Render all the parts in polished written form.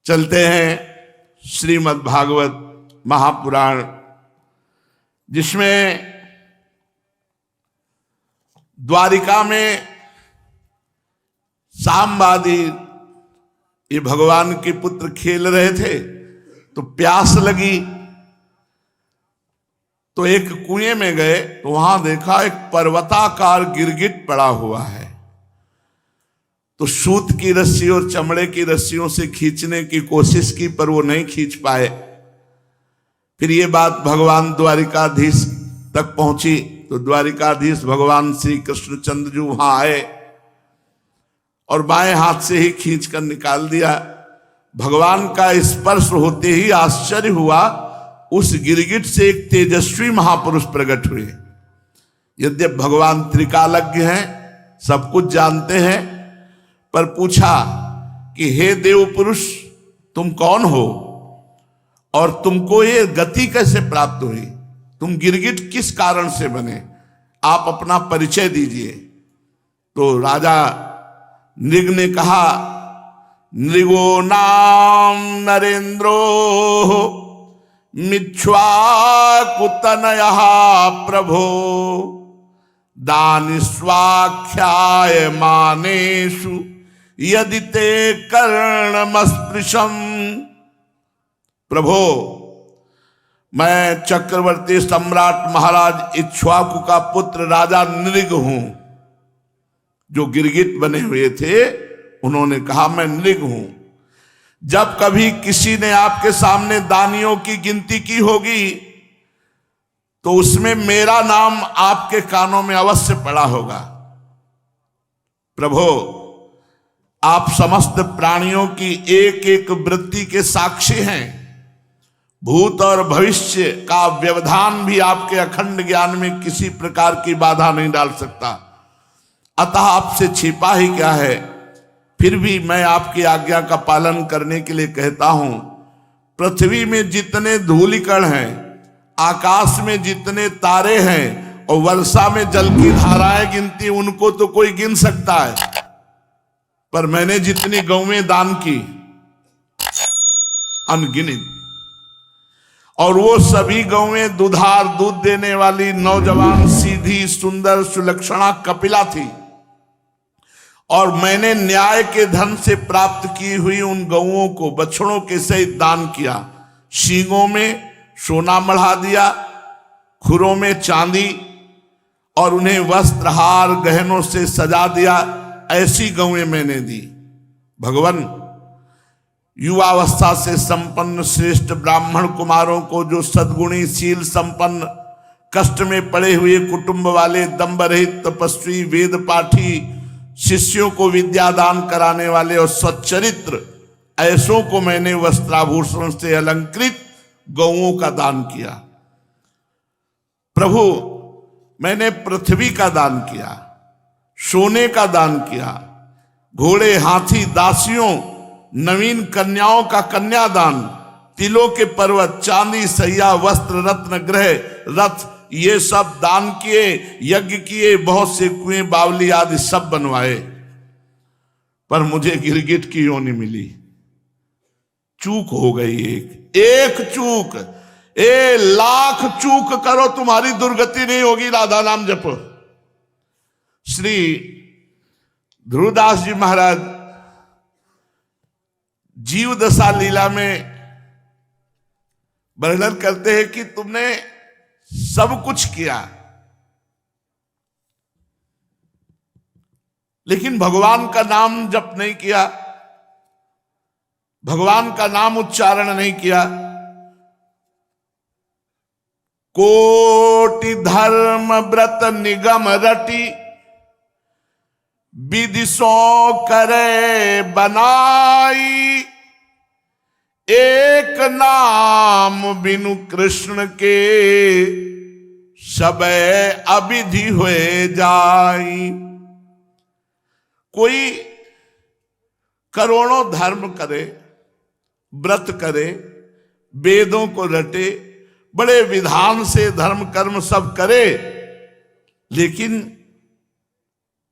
चलते हैं श्रीमद् भागवत महापुराण, जिसमें द्वारिका में साम्बादी ये भगवान के पुत्र खेल रहे थे, तो प्यास लगी तो एक कुएं में गए तो वहां देखा एक पर्वताकार गिरगिट पड़ा हुआ है। तो सूत की रस्सी और चमड़े की रस्सियों से खींचने की कोशिश की, पर वो नहीं खींच पाए। फिर ये बात भगवान द्वारिकाधीश तक पहुंची, तो द्वारिकाधीश भगवान श्री कृष्णचंद्र जी वहां आए और बाएं हाथ से ही खींच कर निकाल दिया। भगवान का स्पर्श होते ही आश्चर्य हुआ, उस गिरगिट से एक तेजस्वी महापुरुष प्रकट हुए। यद्यपि भगवान त्रिकालज्ञ हैं, सब कुछ जानते हैं, पर पूछा कि हे देव पुरुष, तुम कौन हो और तुमको ये गति कैसे प्राप्त हुई? तुम गिरगिट किस कारण से बने? आप अपना परिचय दीजिए। तो राजा नृग ने कहा, नृगो नाम नरेंद्रो मिच्छ्वाकुतनयः प्रभो दानिस्वाख्याय मानेषु यदि ते कर्णमस्पृशम। प्रभो, मैं चक्रवर्ती सम्राट महाराज इक्ष्वाकु का पुत्र राजा नृग हूं। जो गिरगिट बने हुए थे उन्होंने कहा, मैं नृग हूं। जब कभी किसी ने आपके सामने दानियों की गिनती की होगी तो उसमें मेरा नाम आपके कानों में अवश्य पड़ा होगा। प्रभो, आप समस्त प्राणियों की एक एक वृत्ति के साक्षी हैं। भूत और भविष्य का व्यवधान भी आपके अखंड ज्ञान में किसी प्रकार की बाधा नहीं डाल सकता। अतः आपसे छिपा ही क्या है। फिर भी मैं आपकी आज्ञा का पालन करने के लिए कहता हूं। पृथ्वी में जितने धूलिकण हैं, आकाश में जितने तारे हैं और वर्षा में जल की धाराएं गिनती, उनको तो कोई गिन सकता है, पर मैंने जितनी गौएं दान की अनगिनत, और वो सभी गौएं दुधार दूध देने वाली, नौजवान, सीधी, सुंदर, सुलक्षणा कपिला थी। और मैंने न्याय के धन से प्राप्त की हुई उन गौओं को बछड़ों के सहित दान किया। सींगों में सोना मढ़ा दिया, खुरों में चांदी, और उन्हें वस्त्र, हार, गहनों से सजा दिया। ऐसी गौएं मैंने दी। भगवान, युवावस्था से संपन्न श्रेष्ठ ब्राह्मण कुमारों को, जो सद्गुणी, शील संपन्न, कष्ट में पड़े हुए कुटुंब वाले, दंभ रहित, तपस्वी, वेद पाठी शिष्यों को विद्यादान कराने वाले और सच्चरित्र ऐसों को मैंने वस्त्राभूषण से अलंकृत गौओं का दान किया। प्रभु, मैंने पृथ्वी का दान किया, सोने का दान किया, घोड़े, हाथी, दासियों, नवीन कन्याओं का कन्यादान, तिलों के पर्वत, चांदी, सैया, वस्त्र, रत्न, ग्रह, रथ, ये सब दान किए, यज्ञ किए, बहुत से कुएं, बावली आदि सब बनवाए। पर मुझे गिरगिट की योनि मिली। चूक हो गई, एक चूक। लाख चूक करो, तुम्हारी दुर्गति नहीं होगी। राधा नाम जपो। श्री ध्रुवदास जी महाराज जीव दशा लीला में वर्णन करते हैं कि तुमने सब कुछ किया, लेकिन भगवान का नाम जप नहीं किया, भगवान का नाम उच्चारण नहीं किया। कोटि धर्म व्रत निगम रटी, विधि सो करे बनाई। एक नाम बिनु कृष्ण के, सबे अविधि हुए जाई। कोई करोड़ों धर्म करे, व्रत करे, वेदों को रटे, बड़े विधान से धर्म कर्म सब करे, लेकिन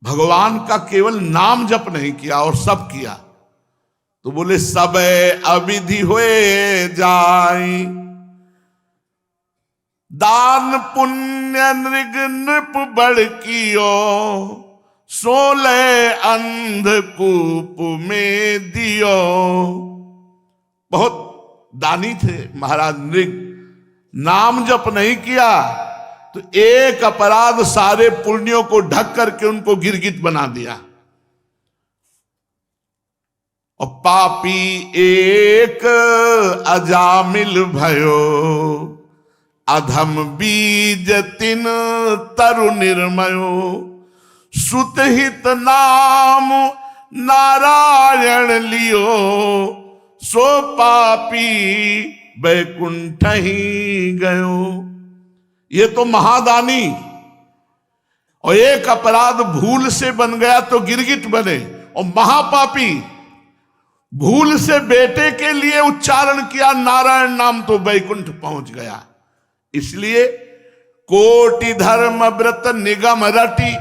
भगवान का केवल नाम जप नहीं किया और सब किया। तो बोले सब अविधि हुए जाई, दान पुण्य नृग नृप बड़ कियो, 16 अंधकूप में दियो। बहुत दानी थे महाराज नृग, नाम जप नहीं किया तो एक अपराध सारे पुण्यों को ढक करके उनको गिरगिट बना दिया। और पापी एक अजामिल भयो, अधम बीज तिन तरु निर्मयो, सुतहित नाम नारायण लियो, सो पापी बैकुंठ ही गयो। ये तो महादानी, और एक अपराध भूल से बन गया तो गिरगिट बने, और महापापी भूल से बेटे के लिए उच्चारण किया नारायण नाम तो बैकुंठ पहुंच गया। इसलिए कोटि धर्म व्रत निगम रटी,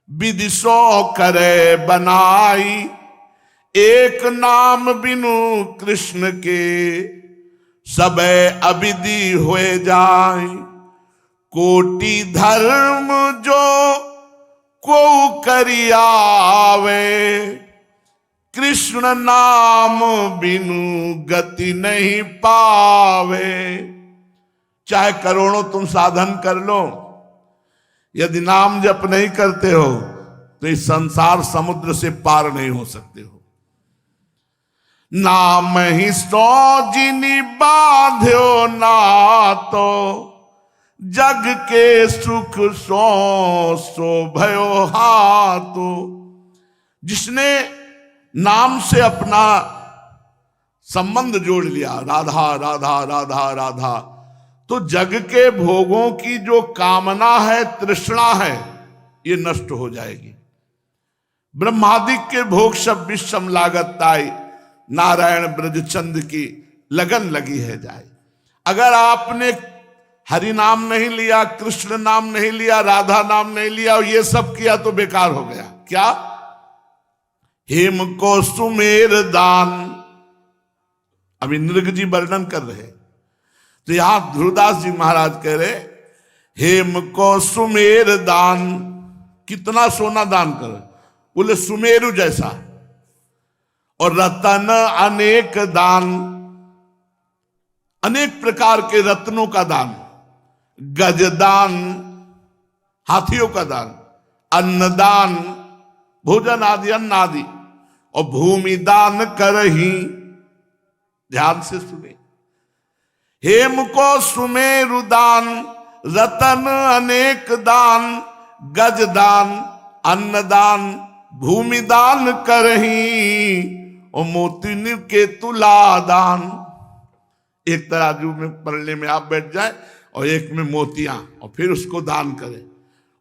विदिशो करे बनाई, एक नाम बिनु कृष्ण के, सबे अविधि हुए जाए। कोटि धर्म जो को करियावे, कृष्ण नाम बिनु गति नहीं पावे। चाहे करोड़ों तुम साधन कर लो, यदि नाम जप नहीं करते हो तो इस संसार समुद्र से पार नहीं हो सकते हो। नाम ही सो जिनी बांध्यो नातो, जग के सुख सो भयो हाथो। जिसने नाम से अपना संबंध जोड़ लिया, राधा राधा राधा राधा, तो जग के भोगों की जो कामना है, तृष्णा है, ये नष्ट हो जाएगी। ब्रह्मादिक के भोग सब विषम लागत ताई, नारायण ब्रजचंद की लगन लगी है जाए। अगर आपने हरि नाम नहीं लिया, कृष्ण नाम नहीं लिया, राधा नाम नहीं लिया और ये सब किया तो बेकार हो गया। क्या? हेम को सुमेर दान, अभी नृग जी वर्णन कर रहे, तो यहां ध्रुवदास जी महाराज कह रहे हेम को सुमेर दान। कितना सोना दान कर? बोले सुमेरु जैसा। और रतन अनेक दान, अनेक प्रकार के रत्नों का दान, गजदान हाथियों का दान, अन्नदान भोजन आदि अन्न आदि, और भूमि दान करही। ध्यान से सुने, हेम को सुमेरु दान, रतन अनेक दान, गजदान, अन्नदान, भूमि दान करही, और मोती के तुला दान। एक तराजू में पलड़े में आप बैठ जाए और एक में मोतियां, और फिर उसको दान करें।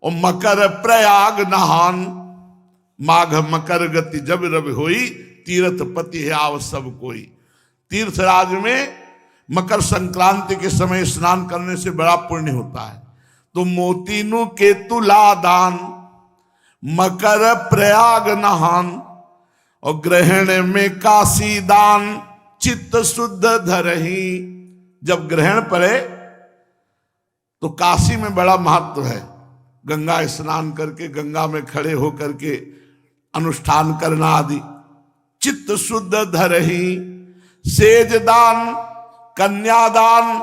और मकर प्रयाग नहान, माघ मकर गति जब रवि होई, तीर्थ पति है आव सब कोई। तीर्थराज में मकर संक्रांति के समय स्नान करने से बड़ा पुण्य होता है। तो मोतीनु के तुला दान, मकर प्रयाग नहान, और ग्रहण में काशी दान, चित्त शुद्ध धरही। जब ग्रहण पड़े तो काशी में बड़ा महत्व है। गंगा स्नान करके गंगा में खड़े होकर के अनुष्ठान करना आदि। चित्त शुद्ध धरही, सेज दान, कन्यादान,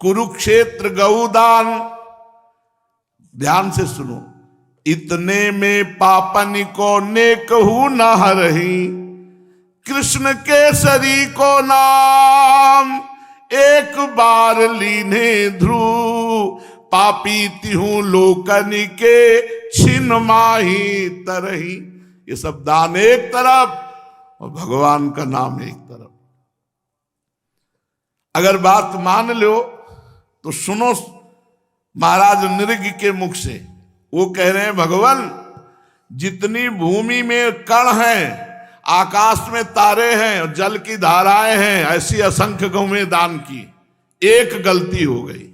कुरुक्षेत्र गौदान। ध्यान से सुनो, इतने में पापन को नेकहू न हरही, कृष्ण केसरी को नाम एक बार लीने ध्रुव, पापी तिहू लोकनि के छिन माही तरही। ये सब दान एक तरफ और भगवान का नाम एक तरफ। अगर बात मान लो तो सुनो महाराज नृग के मुख से। वो कह रहे हैं भगवान, जितनी भूमि में कण हैं, आकाश में तारे हैं, जल की धाराएं हैं, ऐसी असंख्य गौएं दान की। एक गलती हो गई।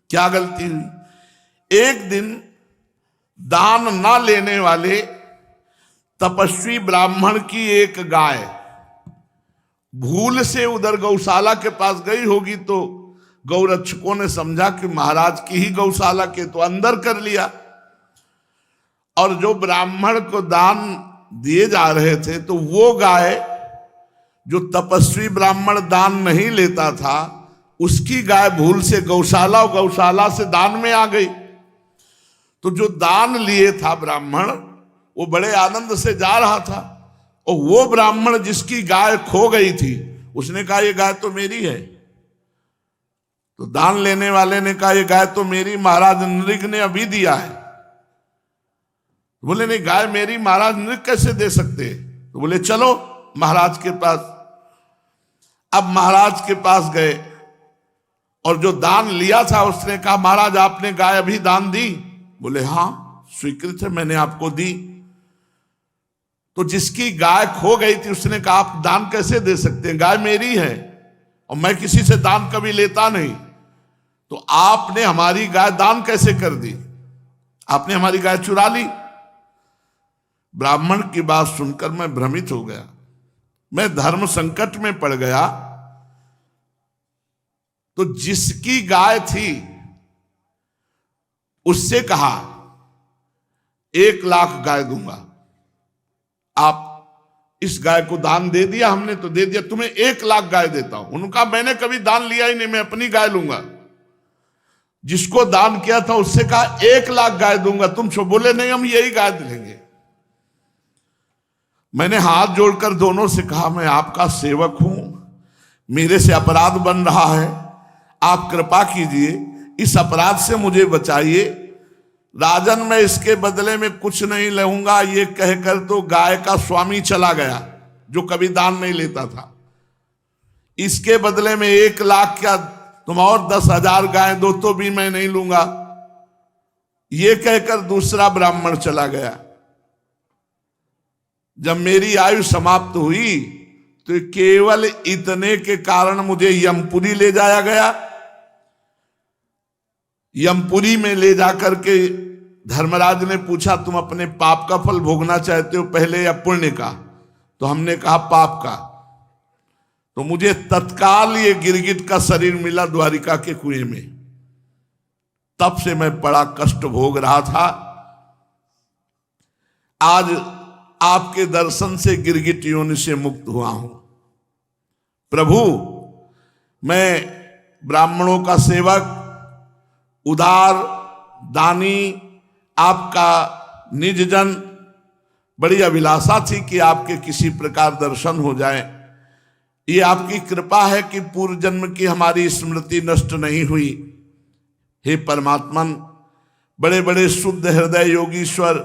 क्या गलती हुई? एक दिन दान ना लेने वाले तपस्वी ब्राह्मण की एक गाय भूल से उधर गौशाला के पास गई होगी, तो गौरक्षकों ने समझा कि महाराज की ही गौशाला के, तो अंदर कर लिया। और जो ब्राह्मण को दान दिए जा रहे थे, तो वो गाय जो तपस्वी ब्राह्मण दान नहीं लेता था, उसकी गाय भूल से गौशाला और गौशाला से दान में आ गई। तो जो दान लिए था ब्राह्मण, वो बड़े आनंद से जा रहा था, और वो ब्राह्मण जिसकी गाय खो गई थी, उसने कहा ये गाय तो मेरी है। तो दान लेने वाले ने कहा ये गाय तो मेरी महाराज नृग ने अभी दिया है। बोले नहीं, गाय मेरी महाराज नृग कैसे दे सकते? तो बोले चलो महाराज के पास। अब महाराज के पास गए, और जो दान लिया था उसने कहा महाराज आपने गाय अभी दान दी? बोले हाँ स्वीकृत है, मैंने आपको दी। तो जिसकी गाय खो गई थी उसने कहा आप दान कैसे दे सकते हैं, गाय मेरी है और मैं किसी से दान कभी लेता नहीं, तो आपने हमारी गाय दान कैसे कर दी? आपने हमारी गाय चुरा ली। ब्राह्मण की बात सुनकर मैं भ्रमित हो गया, मैं धर्म संकट में पड़ गया। तो जिसकी गाय थी उससे कहा 1 लाख गाय दूंगा, आप इस गाय को दान दे दिया, हमने तो दे दिया, तुम्हें 1 लाख गाय देता हूं। उन्होंने कहा मैंने कभी दान लिया ही नहीं, मैं अपनी गाय लूंगा। जिसको दान किया था उससे कहा 1 लाख गाय दूंगा, तुम छो बोले नहीं हम यही गाय लेंगे। मैंने हाथ जोड़कर दोनों से कहा मैं आपका सेवक हूं, मेरे से अपराध बन रहा है, आप कृपा कीजिए, इस अपराध से मुझे बचाइए। राजन मैं इसके बदले में कुछ नहीं लूंगा, ये कहकर तो गाय का स्वामी चला गया जो कभी दान नहीं लेता था। इसके बदले में 1 लाख क्या, तुम और 10,000 गाय दो तो भी मैं नहीं लूंगा, ये कहकर दूसरा ब्राह्मण चला गया। जब मेरी आयु समाप्त हुई तो केवल इतने के कारण मुझे यमपुरी ले जाया गया। यमपुरी में ले जाकर के धर्मराज ने पूछा तुम अपने पाप का फल भोगना चाहते हो पहले या पुण्य का? तो हमने कहा पाप का। तो मुझे तत्काल ये गिरगिट का शरीर मिला द्वारिका के कुएं में। तब से मैं बड़ा कष्ट भोग रहा था। आज आपके दर्शन से गिरगिट योनि से मुक्त हुआ हूं। प्रभु मैं ब्राह्मणों का सेवक, उदार दानी, आपका निज जन, बड़ी अभिलाषा थी कि आपके किसी प्रकार दर्शन हो जाए। ये आपकी कृपा है कि पूर्व जन्म की हमारी स्मृति नष्ट नहीं हुई। हे परमात्मन, बड़े बड़े शुद्ध हृदय योगीश्वर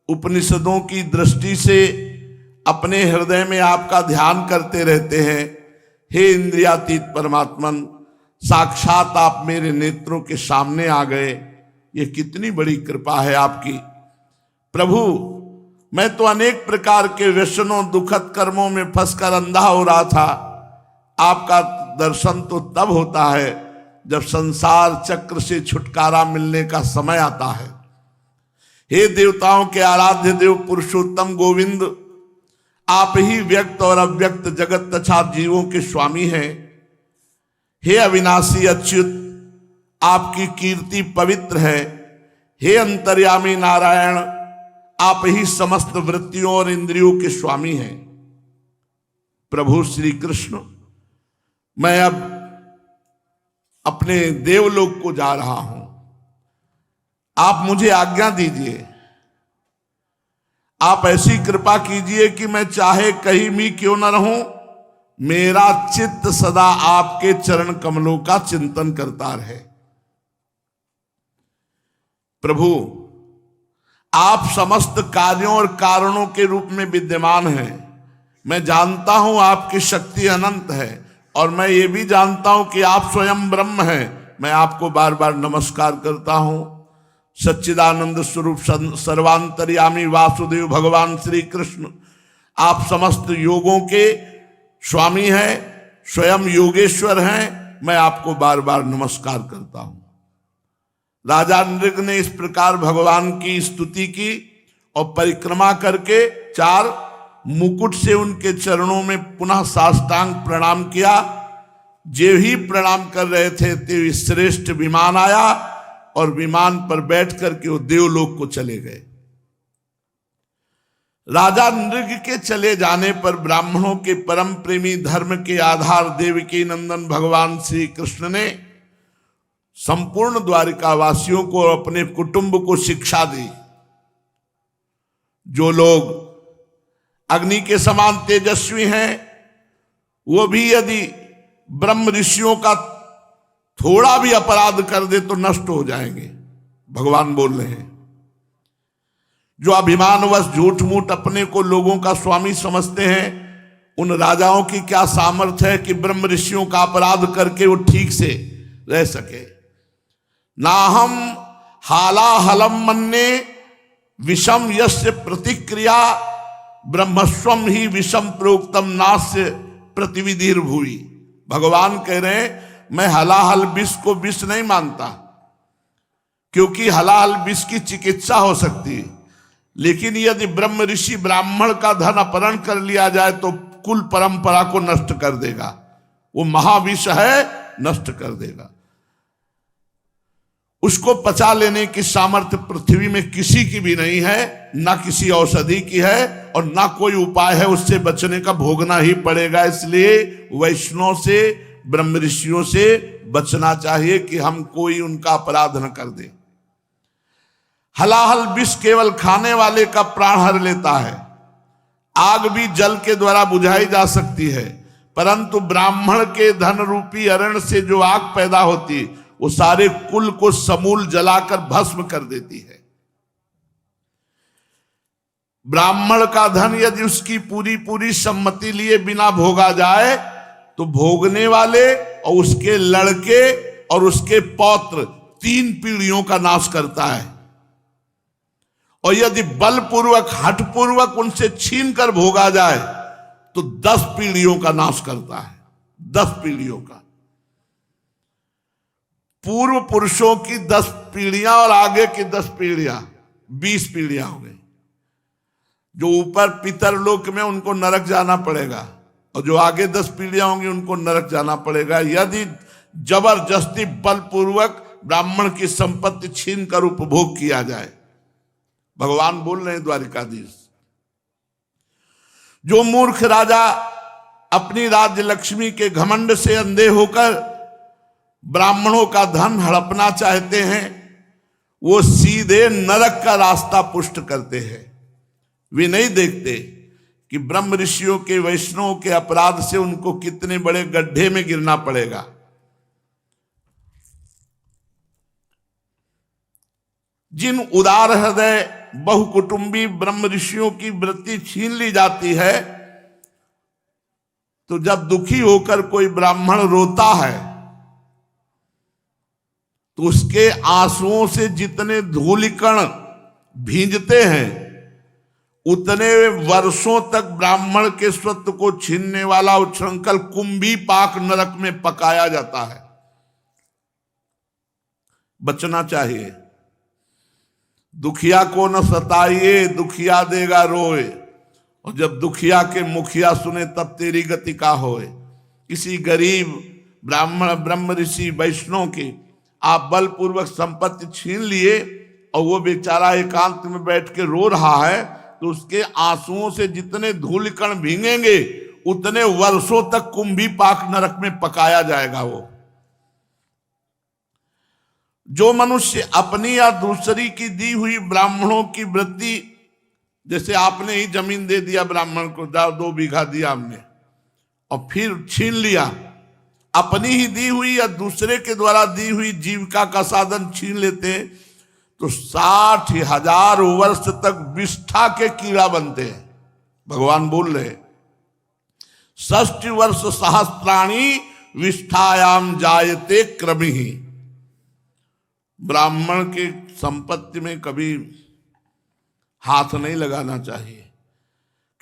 उपनिषदों की दृष्टि से अपने हृदय में आपका ध्यान करते रहते हैं। हे इंद्रियातीत परमात्मन, साक्षात आप मेरे नेत्रों के सामने आ गए, ये कितनी बड़ी कृपा है आपकी। प्रभु मैं तो अनेक प्रकार के व्यसनों दुखद कर्मों में फंसकर अंधा हो रहा था। आपका दर्शन तो तब होता है जब संसार चक्र से छुटकारा मिलने का समय आता है। हे देवताओं के आराध्य देव पुरुषोत्तम गोविंद, आप ही व्यक्त और अव्यक्त जगत तथा जीवों के स्वामी हैं। हे अविनाशी अच्युत, आपकी कीर्ति पवित्र है। हे अंतर्यामी नारायण, आप ही समस्त वृत्तियों और इंद्रियों के स्वामी हैं। प्रभु श्री कृष्ण, मैं अब अपने देवलोक को जा रहा हूं, आप मुझे आज्ञा दीजिए। आप ऐसी कृपा कीजिए कि मैं चाहे कहीं भी क्यों न रहूं, मेरा चित्त सदा आपके चरण कमलों का चिंतन करता रहे। प्रभु आप समस्त कार्यों और कारणों के रूप में विद्यमान हैं। मैं जानता हूं आपकी शक्ति अनंत है, और मैं ये भी जानता हूं कि आप स्वयं ब्रह्म हैं। मैं आपको बार बार नमस्कार करता हूं। सच्चिदानंद स्वरूप सर्वांतर्यामी वासुदेव भगवान श्री कृष्ण, आप समस्त योगों के स्वामी हैं, स्वयं योगेश्वर हैं। मैं आपको बार बार नमस्कार करता हूं। राजा नृग ने इस प्रकार भगवान की स्तुति की और परिक्रमा करके चार मुकुट से उनके चरणों में पुनः साष्टांग प्रणाम किया। जे ही प्रणाम कर रहे थे ते श्रेष्ठ विमान आया और विमान पर बैठ करके वो देवलोक को चले गए। राजा नृग के चले जाने पर ब्राह्मणों के परम प्रेमी धर्म के आधार देवकी नंदन भगवान श्री कृष्ण ने संपूर्ण द्वारिका वासियों को और अपने कुटुंब को शिक्षा दी। जो लोग अग्नि के समान तेजस्वी हैं वो भी यदि ब्रह्म ऋषियों का थोड़ा भी अपराध कर दे तो नष्ट हो जाएंगे। भगवान बोल रहे हैं, जो अभिमानवश झूठ मूठ अपने को लोगों का स्वामी समझते हैं, उन राजाओं की क्या सामर्थ्य है कि ब्रह्म ऋषियों का अपराध करके वो ठीक से रह सके। ना हम हालाहलम मन्ने विषम यस्य प्रतिक्रिया ब्रह्मस्वम ही विषम प्रोक्तम नास्य प्रतिविधिर भूई। भगवान कह रहे हैं मैं हलाहल विष को विष नहीं मानता, क्योंकि हलाहल विष की चिकित्सा हो सकती है, लेकिन यदि ब्रह्म ऋषि ब्राह्मण का धन अपहरण कर लिया जाए तो कुल परंपरा को नष्ट कर देगा। वो महाविष है, नष्ट कर देगा। उसको पचा लेने की सामर्थ्य पृथ्वी में किसी की भी नहीं है, ना किसी औषधि की है और ना कोई उपाय है। उससे बचने का भोगना ही पड़ेगा। इसलिए वैष्णव से ब्रह्म ऋषियों से बचना चाहिए कि हम कोई उनका अपराध न कर दे। हलाहल विष केवल खाने वाले का प्राण हर लेता है। आग भी जल के द्वारा बुझाई जा सकती है, परंतु ब्राह्मण के धन रूपी अरण से जो आग पैदा होती वो सारे कुल को समूल जलाकर भस्म कर देती है। ब्राह्मण का धन यदि उसकी पूरी पूरी सम्मति लिए बिना भोगा जाए तो भोगने वाले और उसके लड़के और उसके पौत्र 3 पीढ़ियों का नाश करता है, और यदि बलपूर्वक हठपूर्वक उनसे छीन कर भोगा जाए तो 10 पीढ़ियों का नाश करता है। 10 पीढ़ियों का। पूर्व पुरुषों की 10 पीढ़ियां और आगे की 10 पीढ़ियां, 20 पीढ़ियां हो गई। जो ऊपर पितरलोक में उनको नरक जाना पड़ेगा, और जो आगे 10 पीढ़ियां होंगी उनको नरक जाना पड़ेगा, यदि जबरदस्ती बलपूर्वक ब्राह्मण की संपत्ति छीन कर उपभोग किया जाए। भगवान बोल रहे हैं द्वारिकाधीश, जो मूर्ख राजा अपनी राज्य लक्ष्मी के घमंड से अंधे होकर ब्राह्मणों का धन हड़पना चाहते हैं, वो सीधे नरक का रास्ता पुष्ट करते हैं। वे नहीं देखते कि ब्रह्म ऋषियों के वैष्णवों के अपराध से उनको कितने बड़े गड्ढे में गिरना पड़ेगा। जिन उदार हृदय बहुकुटुंबी ब्रह्म ऋषियों की वृत्ति छीन ली जाती है, तो जब दुखी होकर कोई ब्राह्मण रोता है तो उसके आंसुओं से जितने धूलिकण भींजते हैं उतने वर्षों तक ब्राह्मण के स्वत्व को छीनने वाला उच्छृंखल कुंभी पाक नरक में पकाया जाता है। बचना चाहिए। दुखिया को न सताइए, दुखिया देगा रोए, और जब दुखिया के मुखिया सुने तब तेरी गति का होए। किसी गरीब ब्राह्मण ब्रह्म ऋषि वैष्णव की आप बलपूर्वक संपत्ति छीन लिए और वो बेचारा एकांत में बैठ के रो रहा है, तो उसके आंसुओं से जितने धूलिकण भींगेंगे उतने वर्षों तक कुंभी पाक नरक में पकाया जाएगा। वो जो मनुष्य अपनी या दूसरी की दी हुई ब्राह्मणों की वृत्ति, जैसे आपने ही जमीन दे दिया ब्राह्मण को, 2 बीघा दिया हमने, और फिर छीन लिया, अपनी ही दी हुई या दूसरे के द्वारा दी हुई जीविका का साधन छीन लेते तो 60,000 वर्ष तक विष्ठा के कीड़ा बनते हैं। भगवान बोल रहे 60 वर्ष सहस्त्राणी विष्ठायाम जायते क्रमि। ब्राह्मण की संपत्ति में कभी हाथ नहीं लगाना चाहिए,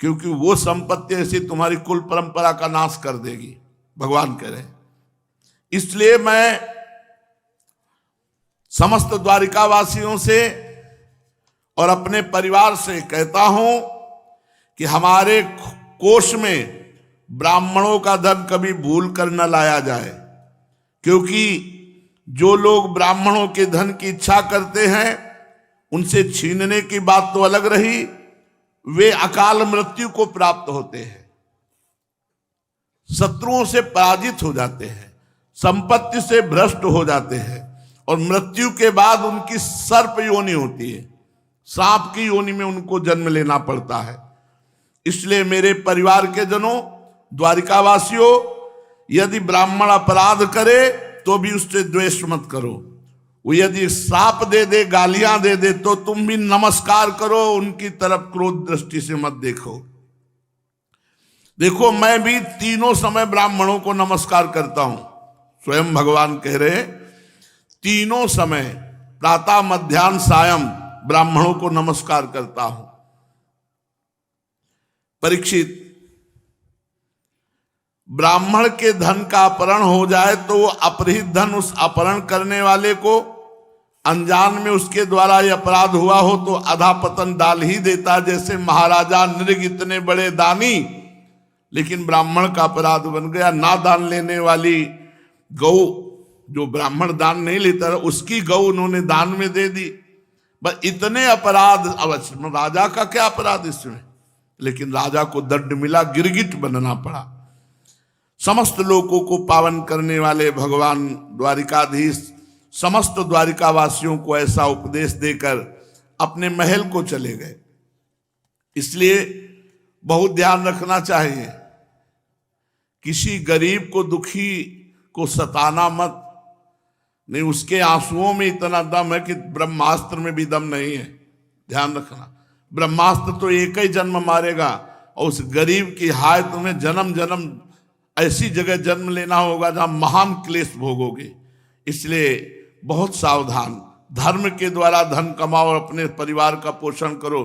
क्योंकि वो संपत्ति ऐसी तुम्हारी कुल परंपरा का नाश कर देगी। भगवान कह रहे हैं। इसलिए मैं समस्त द्वारिका वासियों से और अपने परिवार से कहता हूं कि हमारे कोष में ब्राह्मणों का धन कभी भूल कर न लाया जाए, क्योंकि जो लोग ब्राह्मणों के धन की इच्छा करते हैं उनसे छीनने की बात तो अलग रही, वे अकाल मृत्यु को प्राप्त होते हैं, शत्रुओं से पराजित हो जाते हैं, संपत्ति से भ्रष्ट हो जाते हैं, और मृत्यु के बाद उनकी सर्प योनि होती है, सांप की योनि में उनको जन्म लेना पड़ता है। इसलिए मेरे परिवार के जनों, द्वारिकावासियों, यदि ब्राह्मण अपराध करे तो भी उससे द्वेष मत करो। वो यदि श्राप दे दे, गालियां दे दे, तो तुम भी नमस्कार करो, उनकी तरफ क्रोध दृष्टि से मत देखो। देखो, मैं भी तीनों समय ब्राह्मणों को नमस्कार करता हूं। स्वयं भगवान कह रहे, तीनों समय प्रातः मध्याह्न सायं ब्राह्मणों को नमस्कार करता हूं। परीक्षित, ब्राह्मण के धन का अपहरण हो जाए तो वो अपहृत धन उस अपहरण करने वाले को, अनजान में उसके द्वारा यह अपराध हुआ हो तो अधापतन डाल ही देता। जैसे महाराजा नृग इतने बड़े दानी, लेकिन ब्राह्मण का अपराध बन गया। ना दान लेने वाली गौ, जो ब्राह्मण दान नहीं लेता, उसकी गौ उन्होंने दान में दे दी। बस इतने अपराध अवश्य, राजा का क्या अपराध इसमें, लेकिन राजा को दंड मिला, गिरगिट बनना पड़ा। समस्त लोगों को पावन करने वाले भगवान द्वारिकाधीश समस्त द्वारिकावासियों को ऐसा उपदेश देकर अपने महल को चले गए। इसलिए बहुत ध्यान रखना चाहिए, किसी गरीब को, दुखी को सताना मत। नहीं, उसके आंसुओं में इतना दम है कि ब्रह्मास्त्र में भी दम नहीं है। ध्यान रखना, ब्रह्मास्त्र तो एक ही जन्म मारेगा, और उस गरीब की हाय तुम्हें जन्म जन्म ऐसी जगह जन्म लेना होगा जहां महान क्लेश भोगोगे। इसलिए बहुत सावधान, धर्म के द्वारा धन कमाओ और अपने परिवार का पोषण करो।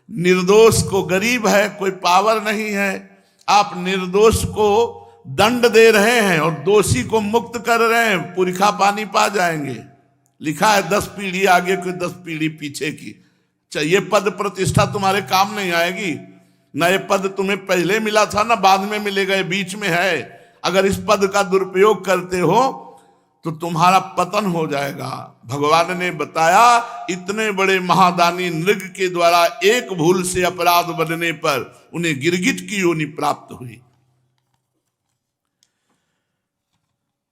निर्दोष को, गरीब है, कोई पावर नहीं है, आप निर्दोष को दंड दे रहे हैं और दोषी को मुक्त कर रहे हैं, पुरखा पानी पा जाएंगे। लिखा है 10 पीढ़ी आगे कोई 10 पीढ़ी पीछे की। ये पद प्रतिष्ठा तुम्हारे काम नहीं आएगी। ना ये पद तुम्हें पहले मिला था, ना बाद में मिलेगा, बीच में है। अगर इस पद का दुरुपयोग करते हो तो तुम्हारा पतन हो जाएगा। भगवान ने बताया, इतने बड़े महादानी नृग के द्वारा एक भूल से अपराध बनने पर उन्हें गिरगिट की योनि प्राप्त हुई।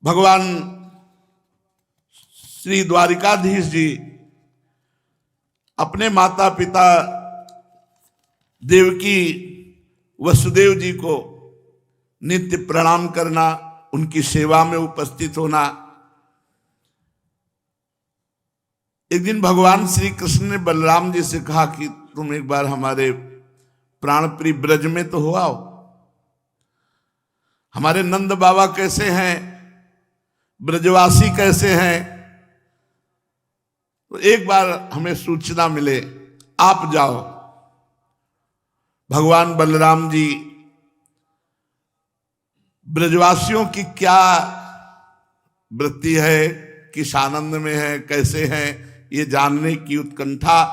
भगवान श्री द्वारिकाधीश जी अपने माता पिता देवकी वसुदेव जी को नित्य प्रणाम करना, उनकी सेवा में उपस्थित होना। एक दिन भगवान श्री कृष्ण ने बलराम जी से कहा कि तुम एक बार हमारे प्राणप्रिय ब्रज में तो हो आओ। हमारे नंद बाबा कैसे हैं, ब्रजवासी कैसे हैं, तो एक बार हमें सूचना मिले, आप जाओ। भगवान बलराम जी ब्रजवासियों की क्या वृत्ति है, किस आनंद में है, कैसे हैं, ये जानने की उत्कंठा,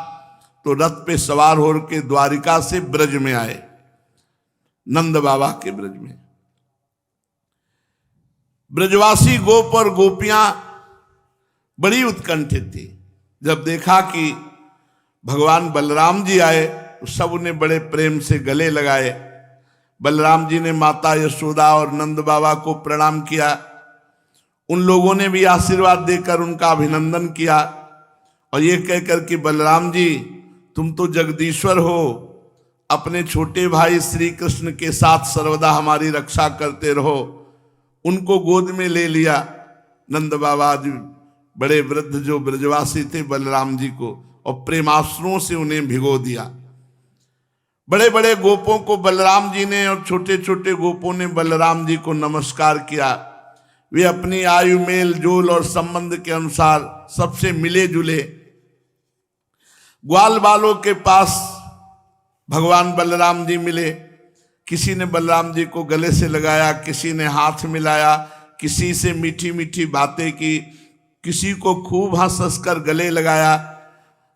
तो रथ पे सवार होकर द्वारिका से ब्रज में आए, नंद बाबा के ब्रज में। ब्रजवासी गोप और गोपियां बड़ी उत्कंठित थी। जब देखा कि भगवान बलराम जी आए तो सब उन्हें बड़े प्रेम से गले लगाए। बलराम जी ने माता यशोदा और नंद बाबा को प्रणाम किया। उन लोगों ने भी आशीर्वाद देकर उनका अभिनंदन किया और ये कहकर कि बलराम जी तुम तो जगदीश्वर हो, अपने छोटे भाई श्री कृष्ण के साथ सर्वदा हमारी रक्षा करते रहो। उनको गोद में ले लिया। नंद बाबा जी बड़े वृद्ध जो ब्रजवासी थे बलराम जी को, और प्रेमाश्रुओं से उन्हें भिगो दिया। बड़े बड़े गोपों को बलराम जी ने और छोटे छोटे गोपों ने बलराम जी को नमस्कार किया। वे अपनी आयु, मेल जोल और संबंध के अनुसार सबसे मिले जुले। ग्वाल बालों के पास भगवान बलराम जी मिले। किसी ने बलराम जी को गले से लगाया, किसी ने हाथ मिलाया, किसी से मीठी मीठी बातें की, किसी को खूब हंस हंस कर गले लगाया।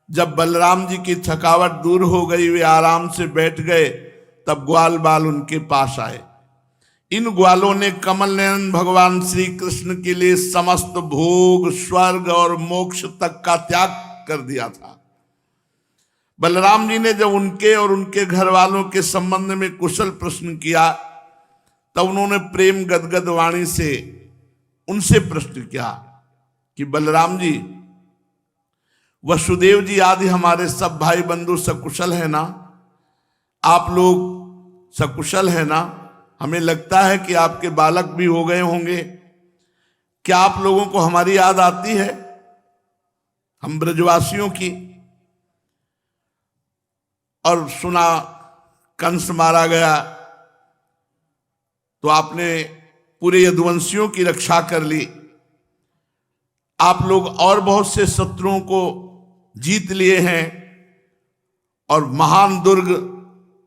जब बलराम जी की थकावट दूर हो गई, वे आराम से बैठ गए, तब ग्वाल बाल उनके पास आए। इन ग्वालों ने कमल नयन भगवान श्री कृष्ण के लिए समस्त भोग, स्वर्ग और मोक्ष तक का त्याग कर दिया था। बलराम जी ने जब उनके और उनके घर वालों के संबंध में कुशल प्रश्न किया, तब उन्होंने प्रेम गदगद वाणी से उनसे प्रश्न किया कि बलराम जी, वसुदेव जी आदि हमारे सब भाई बंधु सकुशल है ना? आप लोग सकुशल है ना? हमें लगता है कि आपके बालक भी हो गए होंगे। क्या आप लोगों को हमारी याद आती है, हम ब्रजवासियों की? और सुना कंस मारा गया तो आपने पूरे यदुवंशियों की रक्षा कर ली। आप लोग और बहुत से शत्रुओं को जीत लिए हैं और महान दुर्ग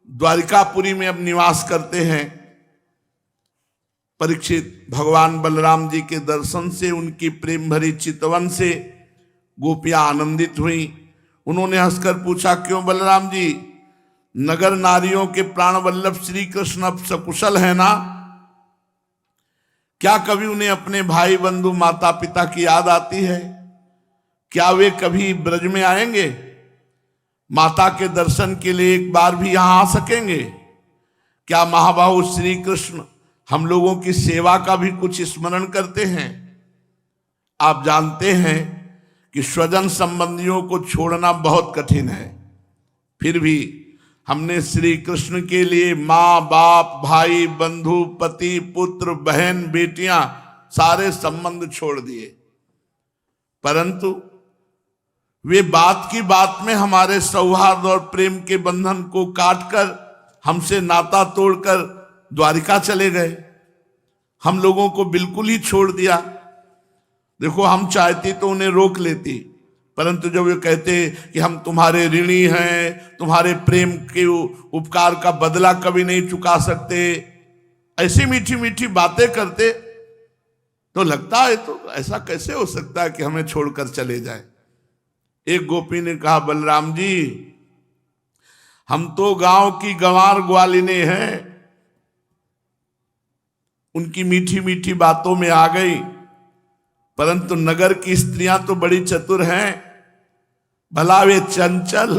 द्वारिकापुरी में अब निवास करते हैं। परीक्षित भगवान बलराम जी के दर्शन से, उनकी प्रेम भरी चितवन से गोपियां आनंदित हुई। उन्होंने हंसकर पूछा, क्यों बलराम जी, नगर नारियों के प्राण वल्लभ श्री कृष्ण अब सकुशल है ना? क्या कभी उन्हें अपने भाई बंधु माता पिता की याद आती है? क्या वे कभी ब्रज में आएंगे? माता के दर्शन के लिए एक बार भी यहां आ सकेंगे? क्या महाबाहु श्री कृष्ण हम लोगों की सेवा का भी कुछ स्मरण करते हैं? आप जानते हैं कि स्वजन संबंधियों को छोड़ना बहुत कठिन है, फिर भी हमने श्री कृष्ण के लिए माँ बाप, भाई बंधु, पति पुत्र, बहन बेटियां सारे संबंध छोड़ दिए, परंतु वे बात की बात में हमारे सौहार्द और प्रेम के बंधन को काटकर, हमसे नाता तोड़कर द्वारिका चले गए। हम लोगों को बिल्कुल ही छोड़ दिया। देखो, हम चाहती तो उन्हें रोक लेती, परंतु जब वे कहते कि हम तुम्हारे ऋणी हैं, तुम्हारे प्रेम के उपकार का बदला कभी नहीं चुका सकते, ऐसी मीठी मीठी बातें करते, तो लगता है तो ऐसा कैसे हो सकता है कि हमें छोड़कर चले जाए। एक गोपी ने कहा, बलराम जी, हम तो गांव की गंवार ग्वालिने हैं, उनकी मीठी मीठी बातों में आ गई, परंतु नगर की स्त्रियां तो बड़ी चतुर हैं, भला वे चंचल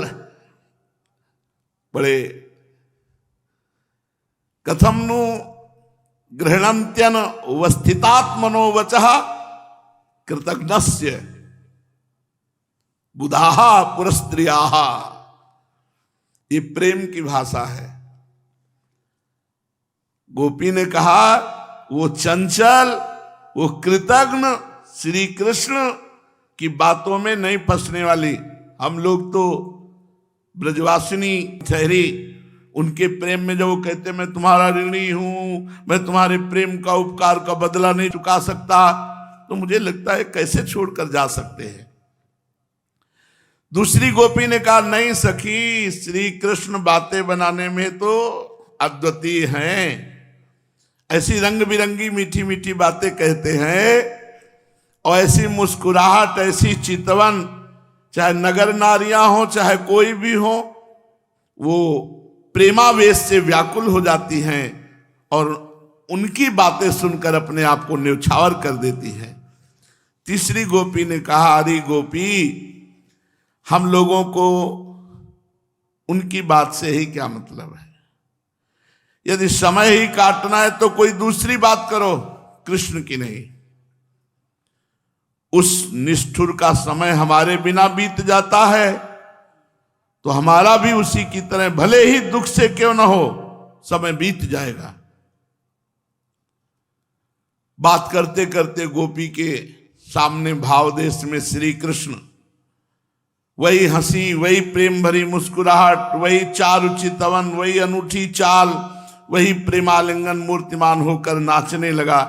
बड़े कथम नु गृहणंत्यन वस्थितात्मनो वचः कृतज्ञस्य बुधाहा पुरस्त्रियाः। ये प्रेम की भाषा है। गोपी ने कहा, वो चंचल, वो कृतज्ञ श्री कृष्ण की बातों में नहीं फंसने वाली। हम लोग तो ब्रजवासिनी ठहरी, उनके प्रेम में जब वो कहते मैं तुम्हारा ऋणी हूं, मैं तुम्हारे प्रेम का उपकार का बदला नहीं चुका सकता, तो मुझे लगता है कैसे छोड़कर जा सकते हैं। दूसरी गोपी ने कहा, नहीं सखी, श्री कृष्ण बातें बनाने में तो अद्वितीय हैं, ऐसी रंग बिरंगी मीठी मीठी बातें कहते हैं, और ऐसी मुस्कुराहट, ऐसी चितवन, चाहे नगर नारियां हो चाहे कोई भी हो, वो प्रेमावेश से व्याकुल हो जाती हैं और उनकी बातें सुनकर अपने आप को न्यौछावर कर देती हैं। तीसरी गोपी ने कहा, अरे गोपी, हम लोगों को उनकी बात से ही क्या मतलब है? यदि समय ही काटना है तो कोई दूसरी बात करो, कृष्ण की नहीं। उस निष्ठुर का समय हमारे बिना बीत जाता है तो हमारा भी उसी की तरह, भले ही दुख से क्यों ना हो, समय बीत जाएगा। बात करते करते गोपी के सामने भावदेश में श्री कृष्ण, वही हंसी, वही प्रेम भरी मुस्कुराहट, वही चारु चितवन, वही अनूठी चाल, वही प्रेमालिंगन मूर्तिमान होकर नाचने लगा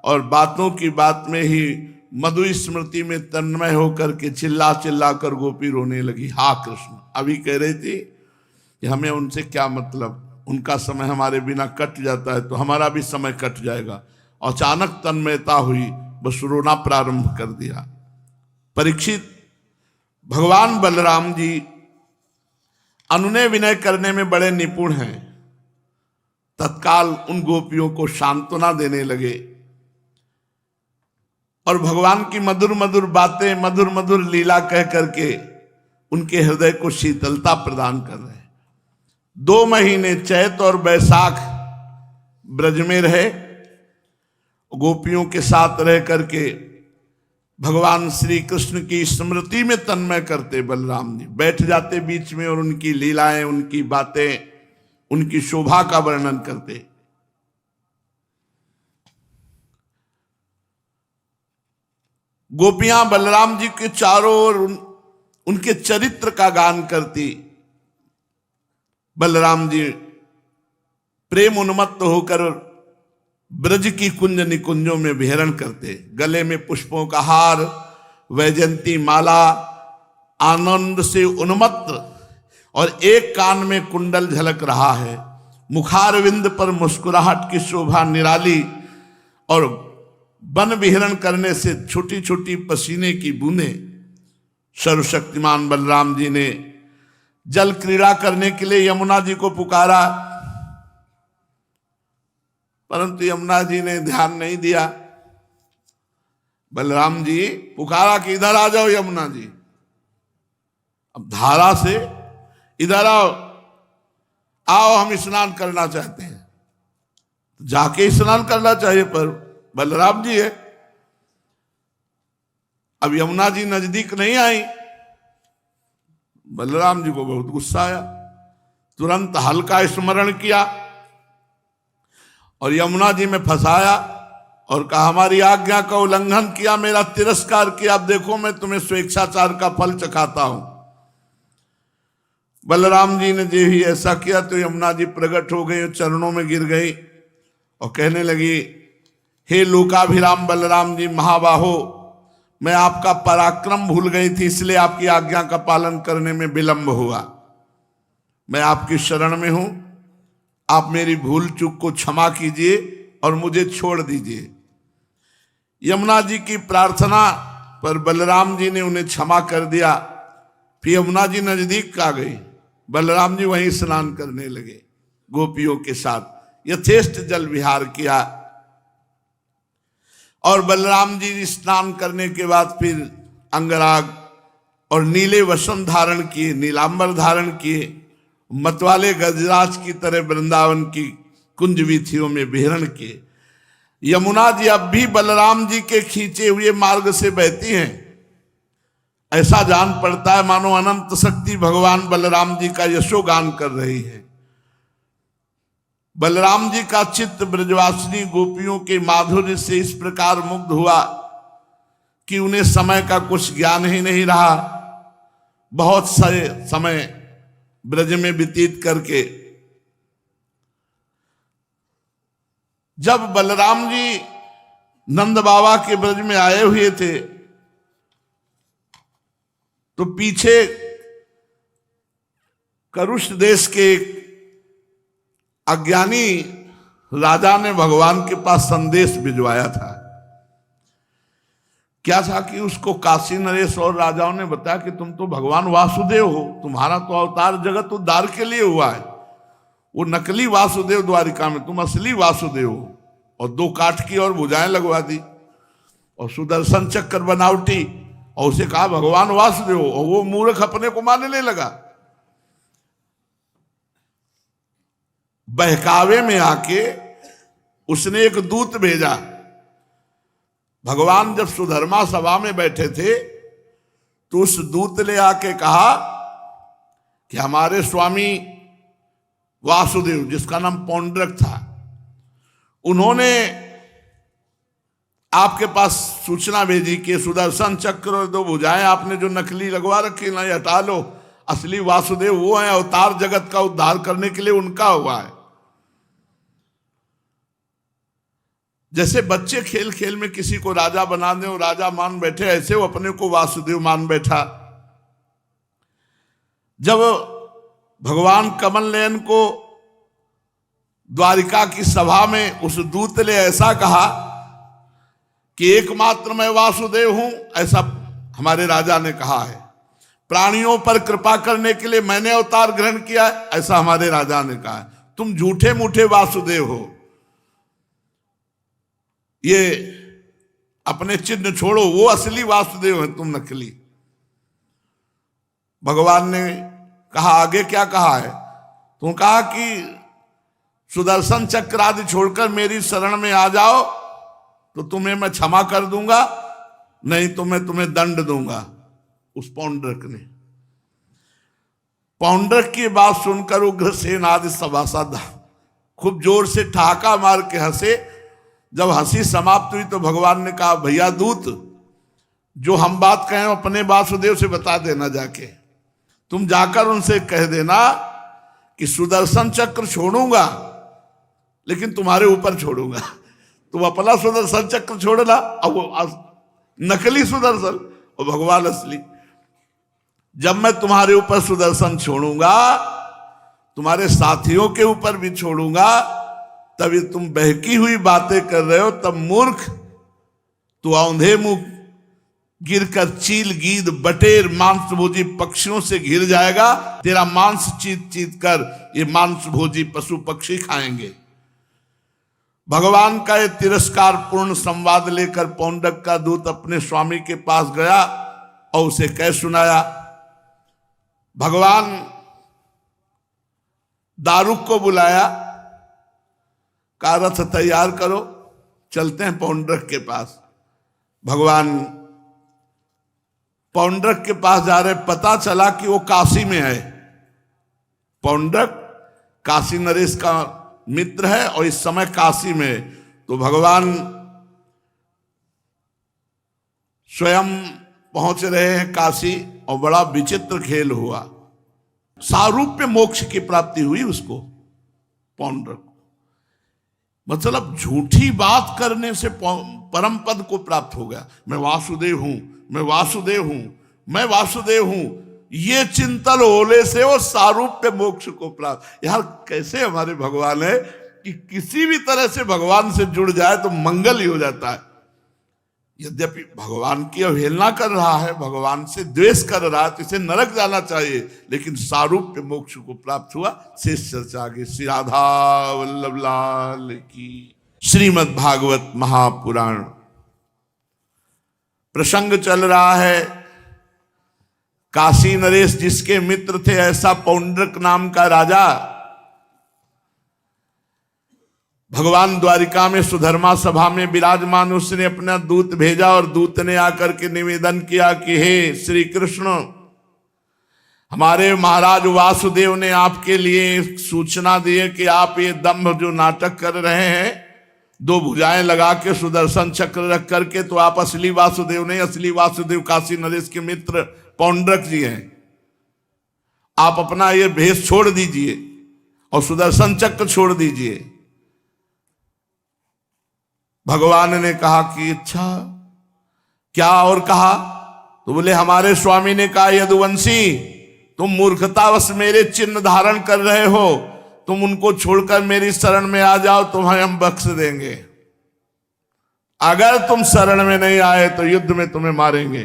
और बातों की बात में ही मधुर स्मृति में तन्मय होकर के चिल्ला चिल्ला कर गोपी रोने लगी। हा कृष्ण, अभी कह रही थी कि हमें उनसे क्या मतलब, उनका समय हमारे बिना कट जाता है तो हमारा भी समय कट जाएगा। अचानक तन्मयता हुई, बस रोना प्रारंभ कर दिया। परीक्षित, भगवान बलराम जी अनुनय विनय करने में बड़े निपुण हैं। तत्काल उन गोपियों को सांत्वना देने लगे और भगवान की मधुर मधुर बातें, मधुर मधुर लीला कह करके उनके हृदय को शीतलता प्रदान कर रहे हैं। 2 महीने चैत और बैसाख ब्रज में रहे, गोपियों के साथ रह करके भगवान श्री कृष्ण की स्मृति में तन्मय करते बलराम जी, बैठ जाते बीच में और उनकी लीलाएं, उनकी बातें, उनकी शोभा का वर्णन करते। गोपियां बलराम जी के चारों ओर उनके चरित्र का गान करती। बलराम जी प्रेम उन्मत्त होकर ब्रज की कुंज निकुंजों में विहरण करते, गले में पुष्पों का हार, वैजंती माला, आनंद से उन्मत्त, और एक कान में कुंडल झलक रहा है, मुखारविंद पर मुस्कुराहट की शोभा निराली, और वन विहरण करने से छोटी छोटी पसीने की बूंदें। सर्वशक्तिमान बलराम जी ने जल क्रीड़ा करने के लिए यमुना जी को पुकारा, परंतु यमुना जी ने ध्यान नहीं दिया। बलराम जी पुकारा कि इधर आ जाओ यमुना जी, अब धारा से इधर आओ, आओ हम स्नान करना चाहते हैं। जाके स्नान करना चाहिए, पर बलराम जी है। अब यमुना जी नजदीक नहीं आई, बलराम जी को बहुत गुस्सा आया, तुरंत हल्का स्मरण किया और यमुना जी में फंसाया और कहा हमारी आज्ञा का उल्लंघन किया, मेरा तिरस्कार किया, अब देखो मैं तुम्हें स्वेच्छाचार का फल चखाता हूं। बलराम जी ने जो ही ऐसा किया तो यमुना जी प्रकट हो गई, चरणों में गिर गई और कहने लगी, हे लोकाभिराम बलराम जी महाबाहो, मैं आपका पराक्रम भूल गई थी, इसलिए आपकी आज्ञा का पालन करने में विलंब हुआ। मैं आपकी शरण में हूं, आप मेरी भूल चूक को क्षमा कीजिए और मुझे छोड़ दीजिए। यमुना जी की प्रार्थना पर बलराम जी ने उन्हें क्षमा कर दिया। फिर यमुना जी नजदीक आ गई, बलराम जी वहीं स्नान करने लगे, गोपियों के साथ यथेष्ट जल विहार किया। और बलराम जी स्नान करने के बाद फिर अंगराग और नीले वसन धारण किए, नीलांबर धारण किए, मतवाले गजराज की तरह वृंदावन की कुंज वीथियों में विहरण किए। यमुना जी अब भी बलराम जी के खींचे हुए मार्ग से बहती हैं। ऐसा जान पड़ता है मानो अनंत शक्ति भगवान बलराम जी का यशोगान कर रही है। बलराम जी का चित्त ब्रजवासिनी गोपियों के माधुर्य से इस प्रकार मुग्ध हुआ कि उन्हें समय का कुछ ज्ञान ही नहीं रहा। बहुत सारे समय ब्रज में व्यतीत करके जब बलराम जी नंद बाबा के ब्रज में आए हुए थे तो पीछे करुष देश के अज्ञानी राजा ने भगवान के पास संदेश भिजवाया था। क्या था कि उसको काशी नरेश और राजाओं ने बताया कि तुम तो भगवान वासुदेव हो, तुम्हारा तो अवतार जगत उद्धार के लिए हुआ है। वो नकली वासुदेव द्वारिका में, तुम असली वासुदेव हो। और 2 काठ की और भुजाएं लगवा दी और सुदर्शन चक्र बनावटी, और उसे कहा भगवान वासुदेव, और वो मूर्ख अपने को मानने लगा। बहकावे में आके उसने एक दूत भेजा। भगवान जब सुधर्मा सभा में बैठे थे तो उस दूत ने आके कहा कि हमारे स्वामी वासुदेव, जिसका नाम पौंड्रक था, उन्होंने आपके पास सूचना भेजी कि सुदर्शन चक्र और 2 भुजाएं आपने जो नकली लगवा रखी ना, हटा लो, असली वासुदेव वो है, अवतार जगत का उद्धार करने के लिए उनका हुआ है। जैसे बच्चे खेल खेल में किसी को राजा बना दे और राजा मान बैठे, ऐसे वो अपने को वासुदेव मान बैठा। जब भगवान कमल नयन को द्वारिका की सभा में उस दूत ने ऐसा कहा कि एकमात्र मैं वासुदेव हूं, ऐसा हमारे राजा ने कहा है, प्राणियों पर कृपा करने के लिए मैंने अवतार ग्रहण किया है, ऐसा हमारे राजा ने कहा है, तुम झूठे मूठे वासुदेव हो, ये अपने चिन्ह छोड़ो, वो असली वासुदेव है, तुम नकली। भगवान ने कहा, आगे क्या कहा है? तुम कहा कि सुदर्शन चक्र आदि छोड़कर मेरी शरण में आ जाओ तो तुम्हें मैं क्षमा कर दूंगा, नहीं तो मैं तुम्हें दंड दूंगा। उस पौंड्रक ने, पौंड्रक की बात सुनकर उग्रसेन आदि सभासद खूब जोर से ठहाका मार के हंसे। जब हंसी समाप्त हुई तो भगवान ने कहा, भैया दूत, जो हम बात कहें अपने वासुदेव से बता देना, जाके तुम जाकर उनसे कह देना कि सुदर्शन चक्र छोड़ूंगा लेकिन तुम्हारे ऊपर छोड़ूंगा। तुम अपना सुदर्शन चक्र छोड़ना, अब वो नकली सुदर्शन और भगवान असली। जब मैं तुम्हारे ऊपर सुदर्शन छोड़ूंगा, तुम्हारे साथियों के ऊपर भी छोड़ूंगा, तभी तुम बहकी हुई बातें कर रहे हो। तब मूर्ख, तू औंधे मुंह गिरकर चील, गीद, बटेर, मांसभोजी पक्षियों से घिर जाएगा। तेरा मांस चीत चीत कर ये मांसभोजी पशु पक्षी खाएंगे। भगवान का ये तिरस्कार पूर्ण संवाद लेकर पौंड्रक का दूत अपने स्वामी के पास गया और उसे कह सुनाया। भगवान दारुक को बुलाया, का रथ तैयार करो, चलते हैं पौंड्रक के पास। भगवान पौंड्रक के पास जा रहे, पता चला कि वो काशी में है। पौंड्रक काशी नरेश का मित्र है और इस समय काशी में है। तो भगवान स्वयं पहुंच रहे हैं काशी और बड़ा विचित्र खेल हुआ। सारूप्य मोक्ष की प्राप्ति हुई उसको, पौंड्रक को। मतलब झूठी बात करने से परम पद को प्राप्त हो गया। मैं वासुदेव हूं, मैं वासुदेव हूं, मैं वासुदेव हूं, ये चिंतन होने से वो सारूप्य मोक्ष को प्राप्त। यार कैसे हमारे भगवान है कि किसी भी तरह से भगवान से जुड़ जाए तो मंगल ही हो जाता है। यद्यपि भगवान की अवहेलना कर रहा है, भगवान से द्वेष कर रहा है, तो इसे नरक जाना चाहिए, लेकिन सारूप्य मोक्ष को प्राप्त हुआ। शेष चर्चा आगे। श्री राधा वल्लभ लाल की। श्रीमद् भागवत महापुराण प्रसंग चल रहा है। काशी नरेश जिसके मित्र थे, ऐसा पौंड्रक नाम का राजा, भगवान द्वारिका में सुधर्मा सभा में विराजमान, उसने अपना दूत भेजा और दूत ने आकर के निवेदन किया कि हे श्री कृष्ण, हमारे महाराज वासुदेव ने आपके लिए सूचना दी है कि आप ये दंभ जो नाटक कर रहे हैं, दो भुजाएं लगा के सुदर्शन चक्र रख करके, तो आप असली वासुदेव नहीं, असली वासुदेव काशी नरेश के मित्र पौंड्रक जी हैं। आप अपना ये भेष छोड़ दीजिए और सुदर्शन चक्र छोड़ दीजिए। भगवान ने कहा कि अच्छा क्या और कहा? तो बोले हमारे स्वामी ने कहा, यदुवंशी, तुम मूर्खतावश मेरे चिन्ह धारण कर रहे हो, तुम उनको छोड़कर मेरी शरण में आ जाओ, तुम्हें हम बख्श देंगे। अगर तुम शरण में नहीं आए तो युद्ध में तुम्हें मारेंगे।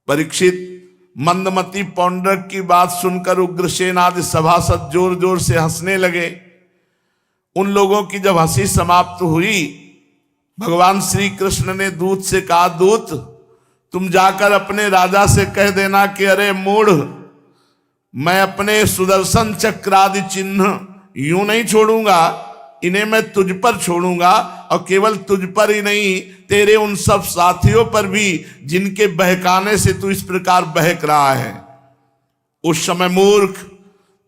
परीक्षित मंदमती पौंड्रक की बात सुनकर उग्रसेन आदि सभासद जोर जोर से हंसने लगे। उन लोगों की जब हंसी समाप्त हुई, भगवान श्री कृष्ण ने दूत से कहा, दूत तुम जाकर अपने राजा से कह देना कि अरे मूढ़, मैं अपने सुदर्शन चक्र आदि चिन्ह यूं नहीं छोड़ूंगा, इन्हें मैं तुझ पर छोड़ूंगा, और केवल तुझ पर ही नहीं, तेरे उन सब साथियों पर भी जिनके बहकाने से तू इस प्रकार बहक रहा है। उस समय मूर्ख,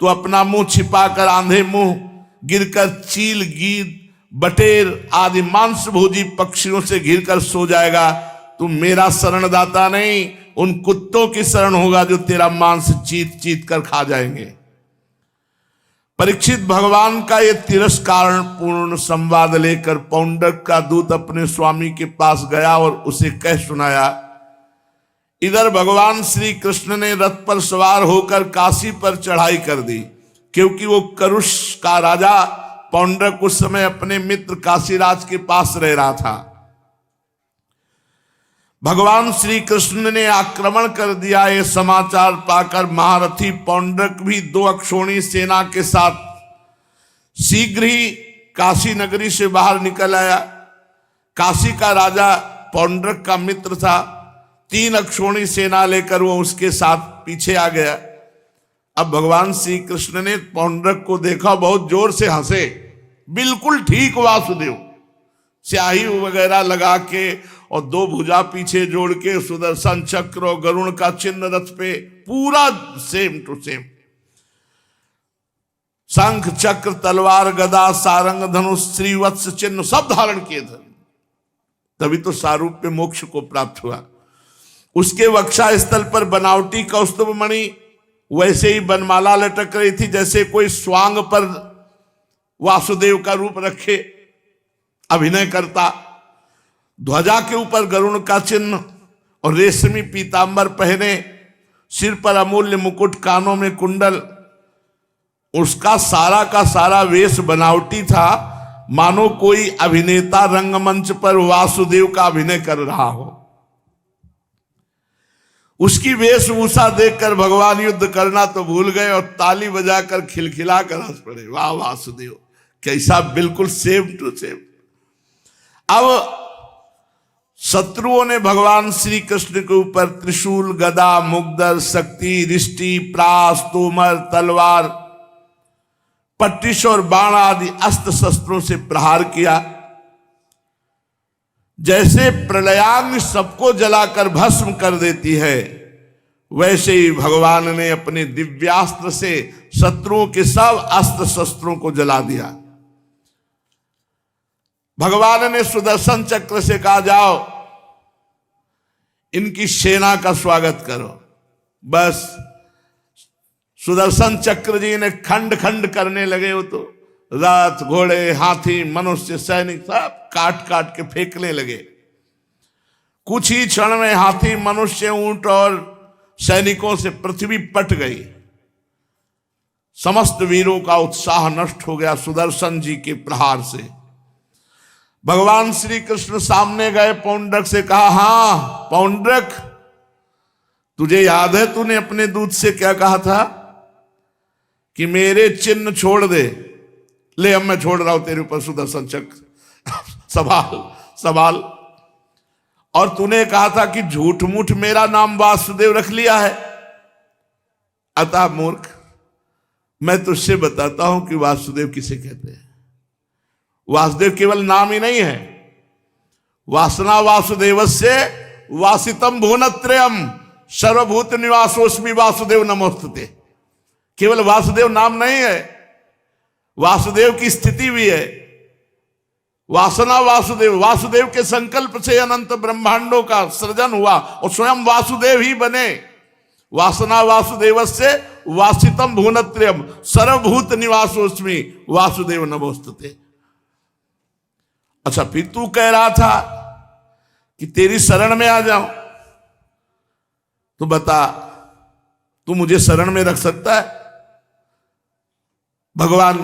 तू अपना मुंह छिपाकर आंधे मुंह गिरकर चील, गीद, बटेर आदि मांसभोजी पक्षियों से घिरकर सो जाएगा। तू मेरा शरणदाता नहीं, उन कुत्तों की शरण होगा जो तेरा मांस चीत चीत कर खा जाएंगे। परीक्षित भगवान का ये तिरस्कार पूर्ण संवाद लेकर पौंड्रक का दूत अपने स्वामी के पास गया और उसे कह सुनाया। इधर भगवान श्री कृष्ण ने रथ पर सवार होकर काशी पर चढ़ाई कर दी, क्योंकि वो करुष का राजा पौंड्रक उस समय अपने मित्र काशीराज के पास रह रहा था। भगवान श्री कृष्ण ने आक्रमण कर दिया। ये समाचार पाकर महारथी पौंड्रक भी 2 अक्षोणी सेना के साथ शीघ्र ही काशी नगरी से बाहर निकल आया। काशी का राजा पौंड्रक का मित्र था। 3 अक्षौणी सेना लेकर वो उसके साथ पीछे आ गया। अब भगवान श्री कृष्ण ने पौंड्रक को देखा, बहुत जोर से हंसे, बिल्कुल ठीक वासुदेव, स्याही वगैरह लगा के और 2 भुजा पीछे जोड़ के सुदर्शन चक्र और गरुण का चिन्ह रथ पे, पूरा सेम टू सेम। शंख चक्र तलवार गदा सारंग धनुष श्रीवत्स चिन्ह सब धारण किए थे। तभी तो सारूप्य मोक्ष को प्राप्त हुआ। उसके वक्षा स्थल पर बनावटी कौस्तुभ मणि वैसे ही बनमाला लटक रही थी, जैसे कोई स्वांग पर वासुदेव का रूप रखे अभिनय करता। ध्वजा के ऊपर गरुण का चिन्ह और रेशमी पीतांबर पहने, सिर पर अमूल्य मुकुट, कानों में कुंडल। उसका सारा का सारा वेश बनावटी था, मानो कोई अभिनेता रंगमंच पर वासुदेव का अभिनय कर रहा हो। उसकी वेशभूषा देखकर भगवान युद्ध करना तो भूल गए और ताली बजाकर खिलखिलाकर हंस पड़े। वाह वासुदेव, कैसा बिल्कुल सेम टू सेम। अब शत्रुओं ने भगवान श्री कृष्ण के ऊपर त्रिशूल, गदा, मुग्दर, शक्ति, रिष्टि, प्रास, तोमर, तलवार, पट्टिश और बाण आदि अस्त्र शस्त्रों से प्रहार किया। जैसे प्रलयांग सबको जलाकर भस्म कर देती है, वैसे ही भगवान ने अपने दिव्यास्त्र से शत्रुओं के सब अस्त्र शस्त्रों को जला दिया। भगवान ने सुदर्शन चक्र से कहा, जाओ इनकी सेना का स्वागत करो। बस सुदर्शन चक्र जी ने खंड खंड करने लगे। वो तो रथ, घोड़े, हाथी, मनुष्य, सैनिक सब काट काट के फेंकने लगे। कुछ ही क्षण में हाथी, मनुष्य, ऊंट और सैनिकों से पृथ्वी पट गई। समस्त वीरों का उत्साह नष्ट हो गया सुदर्शन जी के प्रहार से। भगवान श्री कृष्ण सामने गए, पौंड्रक से कहा, हां पौंड्रक, तुझे याद है तूने अपने दूत से क्या कहा था कि मेरे चिन्ह छोड़ दे। ले अब मैं छोड़ रहा हूं तेरे ऊपर सुदर्शन चक्र। सवाल। और तूने कहा था कि झूठ मूठ मेरा नाम वासुदेव रख लिया है। अतः मूर्ख, मैं तुझसे बताता हूं कि वासुदेव किसे कहते हैं। वासुदेव केवल नाम ही नहीं है। वासना वासुदेवस्य वासितम भुवनत्रयम सर्वभूत निवासोस्मि वासुदेव नमोस्तुते। केवल वासुदेव नाम नहीं है, वासुदेव की स्थिति भी है। वासना वासुदेव, वासुदेव के संकल्प से अनंत ब्रह्मांडों का सृजन हुआ और स्वयं वासुदेव ही बने। वासना वासुदेवस्य वासितम भुवनत्रयम सर्वभूत निवासोस्मि वासुदेव नमोस्तुते। अच्छा, फिर तू कह रहा था कि तेरी शरण में आ जाऊं, तो बता, तू मुझे शरण में रख सकता है? भगवान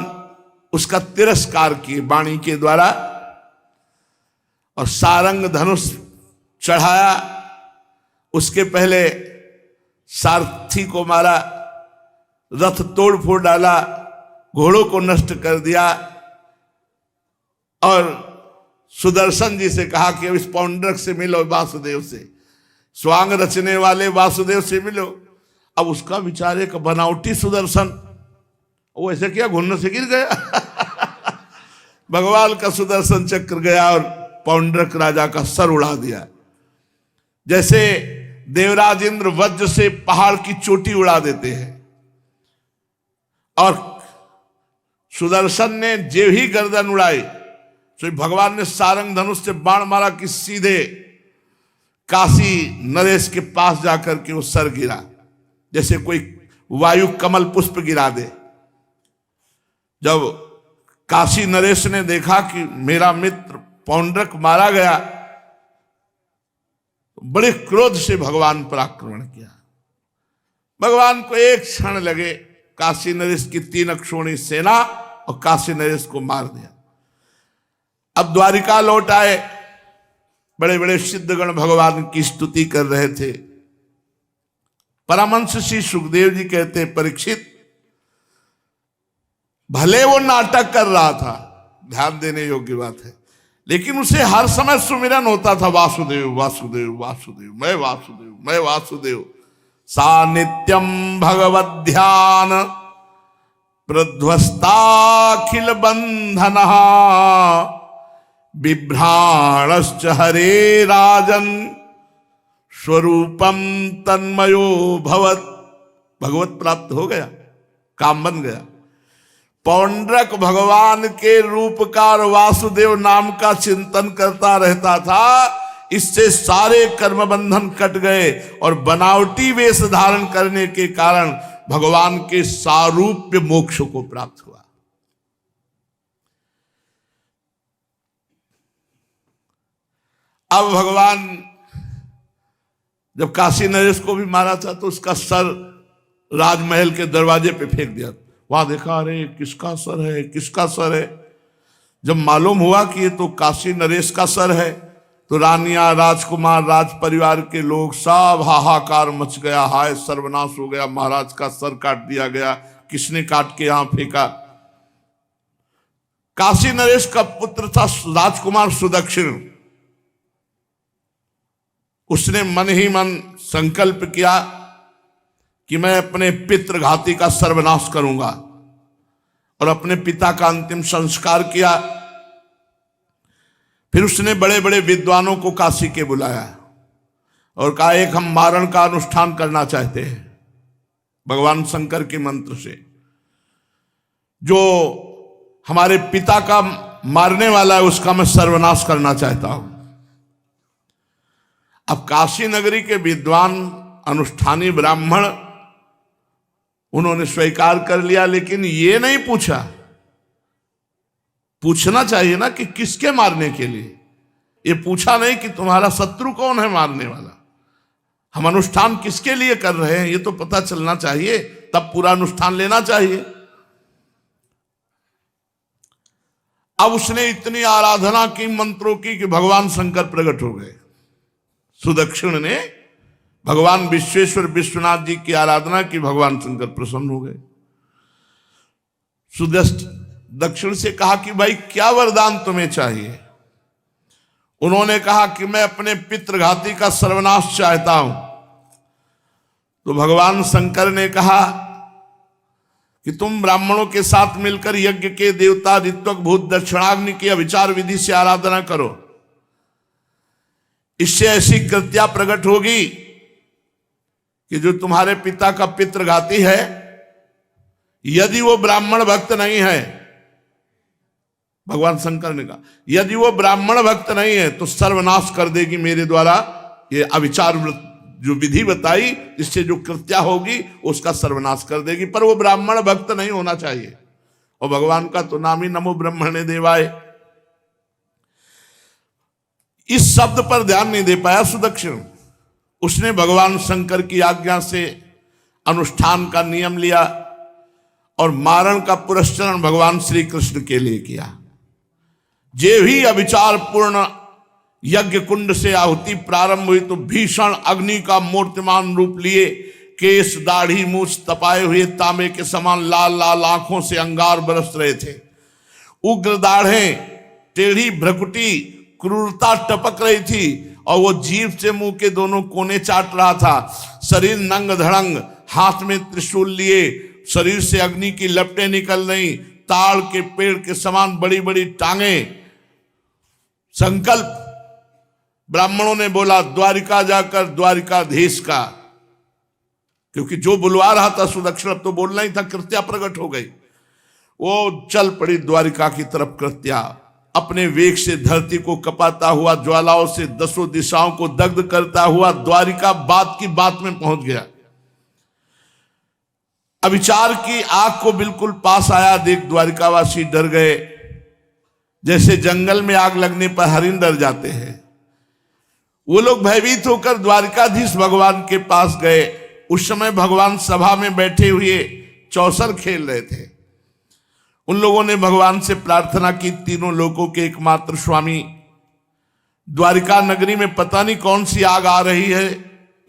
उसका तिरस्कार किए वाणी के द्वारा और सारंग धनुष चढ़ाया। उसके पहले सारथी को मारा, रथ तोड़ फोड़ डाला, घोड़ों को नष्ट कर दिया और सुदर्शन जी से कहा कि इस पौंड्रक से मिलो, वासुदेव से, स्वांग रचने वाले वासुदेव से मिलो। अब उसका विचार एक बनावटी सुदर्शन, वो ऐसे क्या घुनने से गिर गया। भगवान का सुदर्शन चक्र गया और पौंड्रक राजा का सर उड़ा दिया। जैसे देवराज इंद्र वज्र से पहाड़ की चोटी उड़ा देते हैं। और सुदर्शन ने जे ही गर्दन उड़ाई, तो भगवान ने सारंग धनुष से बाण मारा कि सीधे काशी नरेश के पास जाकर के वो सर गिरा, जैसे कोई वायु कमल पुष्प गिरा दे। जब काशी नरेश ने देखा कि मेरा मित्र पौंड्रक मारा गया, बड़े क्रोध से भगवान पर आक्रमण किया। भगवान को एक क्षण लगे, काशी नरेश की 3 अक्षौणी सेना और काशी नरेश को मार दिया। अब द्वारिका लौट आए, बड़े बड़े सिद्धगण भगवान की स्तुति कर रहे थे। परमहंस श्री सुखदेव जी कहते, परीक्षित, भले वो नाटक कर रहा था, ध्यान देने योग्य बात है, लेकिन उसे हर समय सुमिरन होता था, वासुदेव वासुदेव वासुदेव, मैं वासुदेव मैं वासुदेव। सा नित्यम भगवद ध्यान प्रध्वस्ताखिल बंधन बिभ्राणश्च हरे राजन स्वरूपम तन्मयो भवत। भगवत प्राप्त हो गया, काम बन गया। पौंड्रक भगवान के रूपकार वासुदेव नाम का चिंतन करता रहता था, इससे सारे कर्म बंधन कट गए और बनावटी वेश धारण करने के कारण भगवान के सारूप्य मोक्ष को प्राप्त हुआ। अब भगवान जब काशी नरेश को भी मारा था तो उसका सर राजमहल के दरवाजे पे फेंक दिया। वहां देखा, अरे किसका सर है, किसका सर है। जब मालूम हुआ कि ये तो काशी नरेश का सर है तो रानियां, राजकुमार, राज परिवार के लोग सब हाहाकार मच गया, हाय सर्वनाश हो गया, महाराज का सर काट दिया गया, किसने काट के यहां फेंका। काशी नरेश का पुत्र था राजकुमार सुदक्षिण। उसने मन ही मन संकल्प किया कि मैं अपने पितृघाती का सर्वनाश करूंगा और अपने पिता का अंतिम संस्कार किया। फिर उसने बड़े बड़े विद्वानों को काशी के बुलाया और कहा, एक हम मारण का अनुष्ठान करना चाहते हैं भगवान शंकर के मंत्र से। जो हमारे पिता का मारने वाला है उसका मैं सर्वनाश करना चाहता हूं। अब काशी नगरी के विद्वान अनुष्ठानी ब्राह्मण उन्होंने स्वीकार कर लिया, लेकिन ये नहीं पूछा, पूछना चाहिए ना कि किसके मारने के लिए। ये पूछा नहीं कि तुम्हारा शत्रु कौन है मारने वाला, हम अनुष्ठान किसके लिए कर रहे हैं ये तो पता चलना चाहिए, तब पूरा अनुष्ठान लेना चाहिए। अब उसने इतनी आराधना की मंत्रों की कि भगवान शंकर प्रकट हो गए। सुदक्षिण ने भगवान विश्वेश्वर विश्वनाथ जी की आराधना की, भगवान शंकर प्रसन्न हो गए। दक्षिण से कहा कि भाई क्या वरदान तुम्हें चाहिए। उन्होंने कहा कि मैं अपने पितृघाती का सर्वनाश चाहता हूं। तो भगवान शंकर ने कहा कि तुम ब्राह्मणों के साथ मिलकर यज्ञ के देवता ऋत्वक भूत दक्षिणाग्नि की अविचार विधि से आराधना करो, इससे ऐसी कृत्या प्रकट होगी कि जो तुम्हारे पिता का पितृघाती है, यदि वो ब्राह्मण भक्त नहीं है, भगवान शंकर ने कहा यदि वो ब्राह्मण भक्त नहीं है तो सर्वनाश कर देगी मेरे द्वारा। ये अविचार जो विधि बताई इससे जो कृत्या होगी उसका सर्वनाश कर देगी, पर वो ब्राह्मण भक्त नहीं होना चाहिए। और भगवान का तो नाम ही नमो ब्रह्मणे देवाय। इस शब्द पर ध्यान नहीं दे पाया सुदक्षिण। उसने भगवान शंकर की आज्ञा से अनुष्ठान का नियम लिया और मारण का पुरस्चरण भगवान श्री कृष्ण के लिए किया। जे भी अविचार पूर्ण यज्ञ कुंड से आहुति प्रारंभ हुई तो भीषण अग्नि का मूर्तिमान रूप लिए केस, दाढ़ी, मूछ तपाए हुए तांबे के समान लाल लाल आंखों से अंगार बरस रहे थे। उग्र दाढ़ें, टेढ़ी भ्रकुटी, क्रूरता टपक रही थी और वो जीभ से मुंह के दोनों कोने चाट रहा था। शरीर नंग धड़ंग, हाथ में त्रिशूल लिए, शरीर से अग्नि की लपटें निकल रही, ताड़ के पेड़ के समान बड़ी बड़ी टांगे। संकल्प ब्राह्मणों ने बोला द्वारिका जाकर द्वारिकाधीश का, क्योंकि जो बुलवा रहा था सुदक्षिण अब तो बोलना ही था, कृत्या प्रकट हो गई। वो चल पड़ी द्वारिका की तरफ। कृत्या अपने वेग से धरती को कपाता हुआ, ज्वालाओं से दसों दिशाओं को दग्ध करता हुआ द्वारिका बात की बात में पहुंच गया। अविचार की आग को बिल्कुल पास आया देख द्वारिकावासी डर गए, जैसे जंगल में आग लगने पर हरिण डर जाते हैं। वो लोग भयभीत होकर द्वारिकाधीश भगवान के पास गए। उस समय भगवान सभा में बैठे हुए चौसर खेल रहे थे। उन लोगों ने भगवान से प्रार्थना की, तीनों लोकों के एकमात्र स्वामी, द्वारिका नगरी में पता नहीं कौन सी आग आ रही है,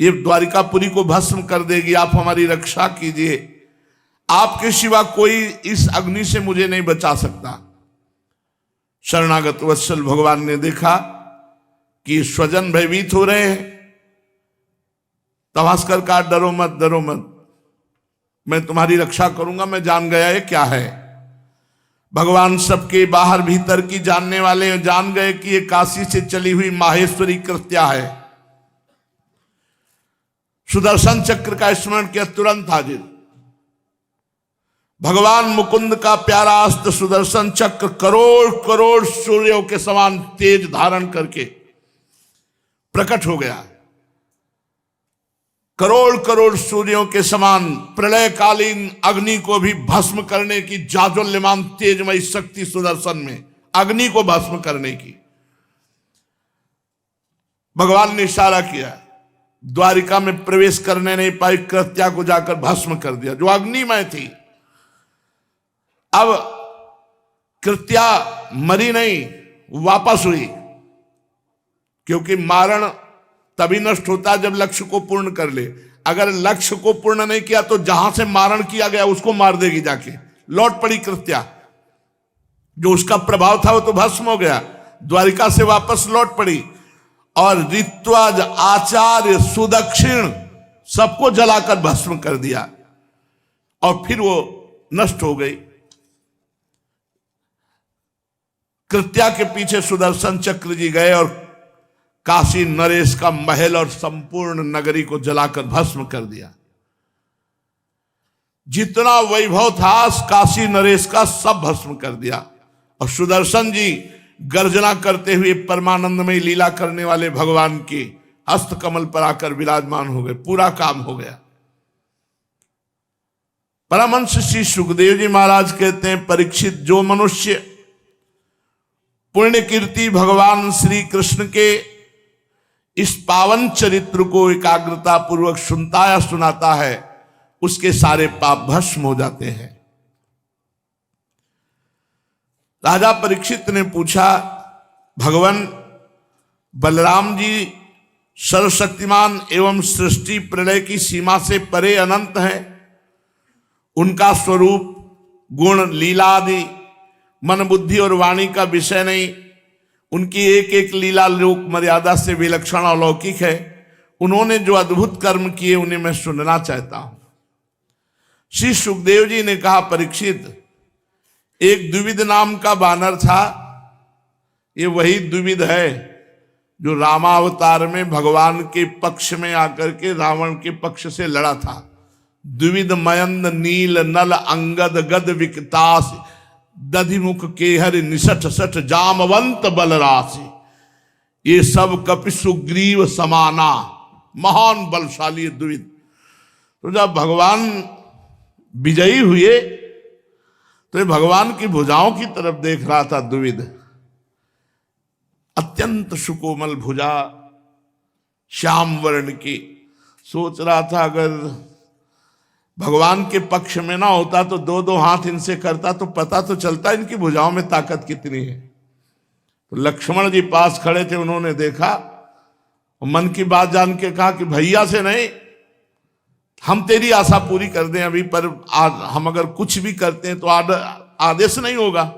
ये द्वारिकापुरी को भस्म कर देगी, आप हमारी रक्षा कीजिए। आपके सिवा कोई इस अग्नि से मुझे नहीं बचा सकता। शरणागत वत्सल भगवान ने देखा कि स्वजन भयभीत हो रहे हैं। तवास्कर कहा, डरो मत, डरो मत, मैं तुम्हारी रक्षा करूंगा, मैं जान गया ये क्या है। भगवान सबके बाहर भीतर की जानने वाले जान गए कि ये काशी से चली हुई माहेश्वरी कृत्या है। सुदर्शन चक्र का स्मरण किया, तुरंत हाजिर। भगवान मुकुंद का प्यारा अस्त्र सुदर्शन चक्र करोड़ करोड़ सूर्यों के समान तेज धारण करके प्रकट हो गया। करोड़ करोड़ सूर्यों के समान प्रलयकालीन अग्नि को भी भस्म करने की जाज्वल्यमान तेजमयी शक्ति सुदर्शन में, अग्नि को भस्म करने की। भगवान ने इशारा किया, द्वारिका में प्रवेश करने नहीं पाई, कृत्या को जाकर भस्म कर दिया जो अग्निमय थी। अब कृत्या मरी नहीं, वापस हुई, क्योंकि मारण तभी नष्ट होता है जब लक्ष्य को पूर्ण कर ले। अगर लक्ष्य को पूर्ण नहीं किया तो जहां से मारण किया गया उसको मार देगी जाके। लौट पड़ी कृत्या, जो उसका प्रभाव था वो तो भस्म हो गया, द्वारिका से वापस लौट पड़ी और ऋत्वाज, आचार्य, सुदक्षिण सबको जलाकर भस्म कर दिया और फिर वो नष्ट हो गई। कृत्या के पीछे सुदर्शन चक्र जी गए और काशी नरेश का महल और संपूर्ण नगरी को जलाकर भस्म कर दिया। जितना वैभव था काशी नरेश का सब भस्म कर दिया। और सुदर्शन जी गर्जना करते हुए परमानंद में लीला करने वाले भगवान के हस्त कमल पर आकर विराजमान हो गए। पूरा काम हो गया। परमहंस श्री सुखदेव जी महाराज कहते हैं, परीक्षित, जो मनुष्य पुण्य कीर्ति भगवान श्री कृष्ण के इस पावन चरित्र को एकाग्रता पूर्वक सुनता या सुनाता है, उसके सारे पाप भस्म हो जाते हैं। राजा परीक्षित ने पूछा, भगवान बलराम जी सर्वशक्तिमान एवं सृष्टि प्रलय की सीमा से परे अनंत है। उनका स्वरूप, गुण, लीला आदि मन, बुद्धि और वाणी का विषय नहीं। उनकी एक एक लीला लोक मर्यादा से विलक्षण अलौकिक है। उन्होंने जो अद्भुत कर्म किए उन्हें मैं सुनना चाहता हूं। श्री सुखदेव जी ने कहा, परीक्षित, एक द्विविद नाम का बानर था। ये वही द्विविद है जो रामावतार में भगवान के पक्ष में आकर के रावण के पक्ष से लड़ा था। द्विविद मयंद नील नल अंगद गद विकतास दधिमुख केहर निसठ सठ जामवंत बलराशि। ये सब कपि सुग्रीव समाना, महान बलशाली द्विविद। तो जब भगवान विजयी हुए तो भगवान की भुजाओं की तरफ देख रहा था द्विविद। अत्यंत सुकोमल भुजा, श्याम वर्ण की। सोच रहा था अगर भगवान के पक्ष में ना होता तो दो दो हाथ इनसे करता तो पता तो चलता इनकी भुजाओं में ताकत कितनी है। तो लक्ष्मण जी पास खड़े थे, उन्होंने देखा और मन की बात जान के कहा कि भैया से नहीं, हम तेरी आशा पूरी कर दें अभी, पर हम अगर कुछ भी करते हैं तो आदेश नहीं होगा,